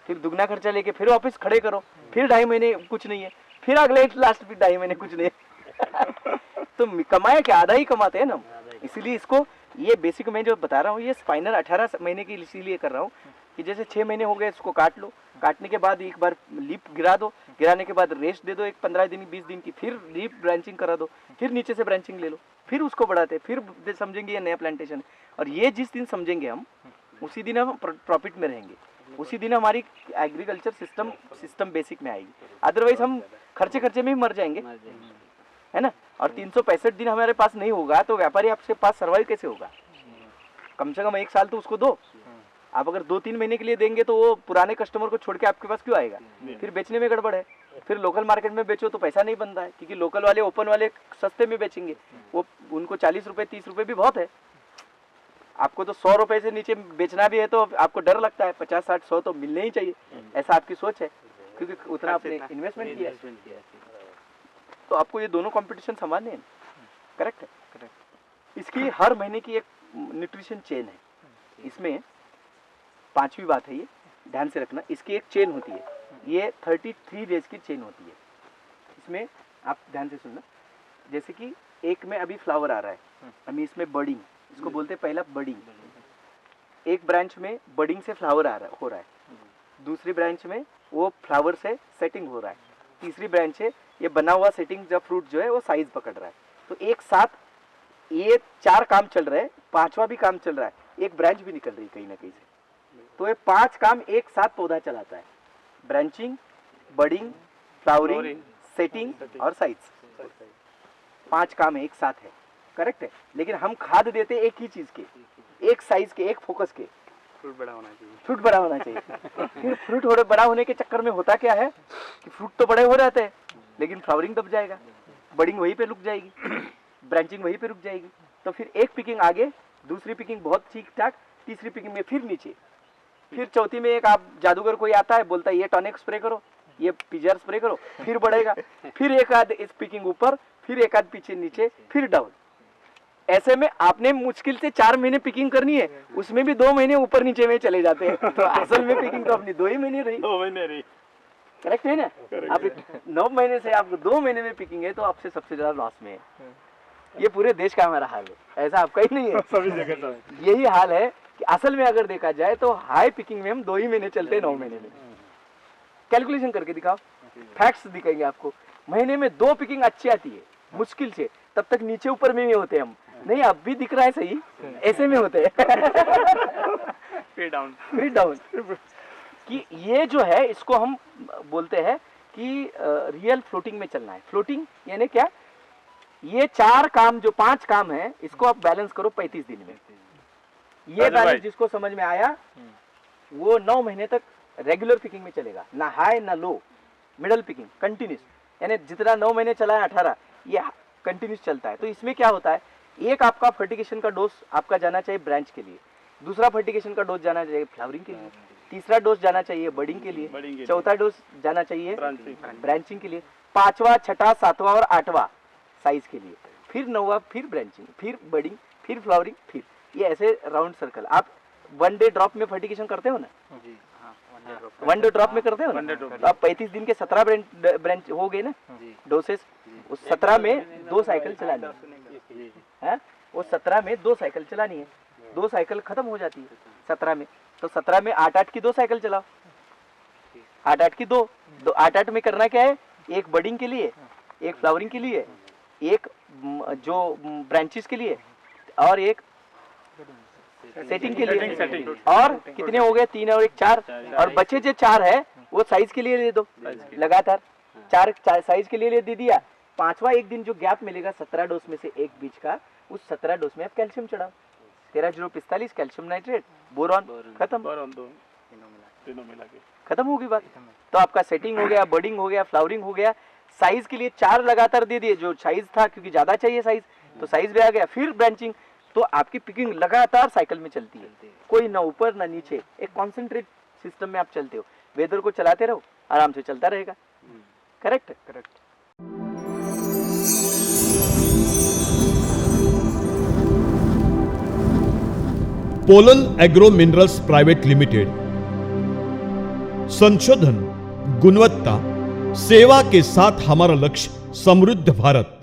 फिर दुगना खर्चा लेके फिर वापस खड़े करो, फिर 2.5 महीने कुछ नहीं है, फिर अगले लास्ट फिर 2.5 महीने कुछ नहीं है। तो कमाया क्या? आधा ही कमाते हैं ना। इसीलिए इसको, ये बेसिक मैं जो बता रहा हूँ, ये स्पाइनर 18 महीने की इसीलिए कर रहा हूँ कि जैसे 6 महीने हो गए इसको काट लो, काटने के बाद एक बार लीप गिरा दो, गिराने के बाद रेस्ट दे दो एक 15 दिन 20 दिन की, फिर लीप ब्रांचिंग करा दो, फिर नीचे से ब्रांचिंग ले लो, फिर उसको बढ़ाते, फिर समझेंगे ये नया प्लांटेशन है। और ये जिस दिन समझेंगे हम, उसी दिन हम प्रॉफिट में रहेंगे, उसी दिन हमारी एग्रीकल्चर सिस्टम बेसिक में आएगी। अदरवाइज हम खर्चे में ही मर जाएंगे, है ना। और 365 दिन हमारे पास नहीं होगा तो व्यापारी आपके पास सर्वाइव कैसे होगा? कम से कम 1 साल तो उसको दो। आप अगर 2-3 महीने के लिए देंगे तो वो पुराने कस्टमर को छोड़ के आपके पास क्यों आएगा? फिर बेचने में गड़बड़ है। फिर लोकल मार्केट में बेचो तो पैसा नहीं बनता है, क्योंकि लोकल वाले, ओपन वाले सस्ते में बेचेंगे, वो उनको 40 रुपए 30 रुपए भी बहुत है। आपको तो 100 रुपए से नीचे बेचना भी है तो आपको डर लगता है, 50 60 100 तो मिलने ही चाहिए, ऐसा आपकी सोच है, क्योंकि उतना आपने इन्वेस्टमेंट किया है। तो आपको ये दोनों कंपटीशन संभालने हैं। करेक्ट है? करेक्ट। इसकी हर महीने की एक न्यूट्रिशन चेन है। इसमें 5वीं बात है, ये ध्यान से रखना, इसकी एक चेन होती है, ये 33 डेज की चेन होती है। इसमें आप ध्यान से सुनना, जैसे कि एक में अभी फ्लावर आ रहा है, अभी इसमें बर्डिंग, इसको बोलते हैं पहला बर्डिंग। एक ब्रांच में बर्डिंग से फ्लावर हो रहा है, दूसरी ब्रांच में वो फ्लावर से सेटिंग हो रहा है, तीसरी ब्रांच है ये बना हुआ सेटिंग जब फ्रूट जो है वो साइज पकड़ रहा है। तो एक साथ ये 4 काम चल रहे हैं, 5वां भी काम चल रहा है, एक ब्रांच भी निकल रही है कहीं ना कहीं से। तो ये 5 काम एक साथ पौधा चलाता है, ब्रांचिंग, बडिंग, फ्लावरिंग, सेटिंग और साइज। 5 काम एक साथ है। करेक्ट है, लेकिन हम खाद देते एक ही चीज के, एक साइज के, एक फोकस के, फ्रूट बड़ा होना चाहिए। फ्रूट बड़ा होना चाहिए। फिर फ्रूट बड़ा होने के चक्कर में होता क्या है कि फ्रूट तो बड़े हो जाते हैं, लेकिन फ्लावरिंग दब जाएगा, बडिंग वहीं पे रुक जाएगी, ब्रांचिंग वहीं पे रुक जाएगी। तो फिर एक पिकिंग आगे, दूसरी पिकिंग बहुत ठीक ठाक, तीसरी पिकिंग में फिर नीचे, फिर चौथी में एक आप जादूगर कोई आता है, बोलता है ये टॉनिक स्प्रे करो, ये पीजर स्प्रे करो, फिर बढ़ेगा, फिर एक आध इस पिकिंग ऊपर, फिर एक आध पीछे नीचे, फिर डाउन। ऐसे में आपने मुश्किल से 4 महीने पिकिंग करनी है, उसमें भी 2 महीने ऊपर नीचे में चले जाते हैं। तो असल में पिकिंग तो अपनी 2 ही महीने रही। 2 महीने रही। करेक्ट है ना? आप 9 महीने से आपको 2 महीने में पिकिंग है, तो आपसे सबसे ज्यादा लॉस में है। ये पूरे देश का हमारा हाल है, ऐसा आपका ही नहीं है, सभी जगह का है। यही हाल है कि असल में अगर देखा जाए तो हाई पिकिंग में हम 2 ही महीने चलते हैं 9 महीने में। कैलकुलेशन करके दिखाओ, फैक्ट्स दिखाएंगे आपको। महीने में 2 पिकिंग अच्छी आती है मुश्किल से, तब तक नीचे ऊपर में ही होते हैं हम। नहीं, अब भी दिख रहा है सही, ऐसे में होते हैं। फिर डाउन। फिर डाउन कि ये जो है इसको हम बोलते हैं कि रियल फ्लोटिंग में चलना है। फ्लोटिंग यानी क्या? ये 4 काम, जो 5 काम है, इसको आप बैलेंस करो 35 दिन में। ये बैलेंस जिसको समझ में आया वो 9 महीने तक रेगुलर पिकिंग में चलेगा, ना हाई ना लो, मिडल पिकिंग कंटिन्यूस। यानी जितना 9 महीने चला है 18, ये कंटिन्यूस चलता है। तो इसमें क्या होता है, एक आपका फर्टिगेशन का डोज आपका जाना चाहिए ब्रांच के लिए, दूसरा फर्टिगेशन का डोज जाना चाहिए फ्लावरिंग के लिए, तीसरा डोज जाना चाहिए बडिंग के लिए, चौथा डोज जाना चाहिए ब्रांचिंग के लिए, 5वां, 6वां, 7वां और 8वां साइज के लिए, फिर 9वां, फिर ब्रांचिंग, फिर बडिंग, फिर फ्लावरिंग, फिर ये ऐसे राउंड सर्कल। आप 1 डे ड्रॉप में फर्टिगेशन करते हो ना? जी हाँ, 1 डे ड्रॉप में करते हो ना? तो आप 35 दिन के 17 ब्रांच हो गए ना डोसेस। उस 17 में 2 साइकिल चलानी है, वो 17 में 2 साइकिल चलानी है, 2 साइकिल खत्म हो जाती है 17 में। तो 17 में 8-8 की 2 साइकिल चलाओ, 8-8 की 2, 8-8 में करना क्या है, एक बडिंग के लिए, एक फ्लावरिंग के लिए, एक जो ब्रांचेस के लिए, और एक सेटिंग के लिए। और कितने हो गए? 3 और 1 4, और बचे जो 4 है वो साइज के लिए ले दो लगातार। 4 साइज के लिए दे दिया। 5वां एक दिन जो गैप मिलेगा 17 डोज में से एक बीच का, उस 17 डोज में आप कैल्शियम चढ़ाओ। 13-0-45 कैल्शियम नाइट्रेट, बोरॉन, खत्म, तीनों मिला के खत्म होगी बात। तो आपका सेटिंग हो गया, बडिंग हो गया, फ्लावरिंग हो गया। साइज के लिए 4 लगातार दे दिए, जो साइज था, क्योंकि ज्यादा चाहिए साइज, तो साइज भी आ गया। फिर ब्रांचिंग, तो आपकी पिकिंग लगातार साइकिल में चलती है, कोई ना ऊपर ना नीचे, एक कॉन्सेंट्रेट सिस्टम में आप चलते हो। वेदर को चलाते रहो, आराम से चलता रहेगा। करेक्ट है? Correct. Pollen agro minerals private limited. संशोधन, गुणवत्ता, सेवा के साथ हमारा लक्ष्य समृद्ध भारत।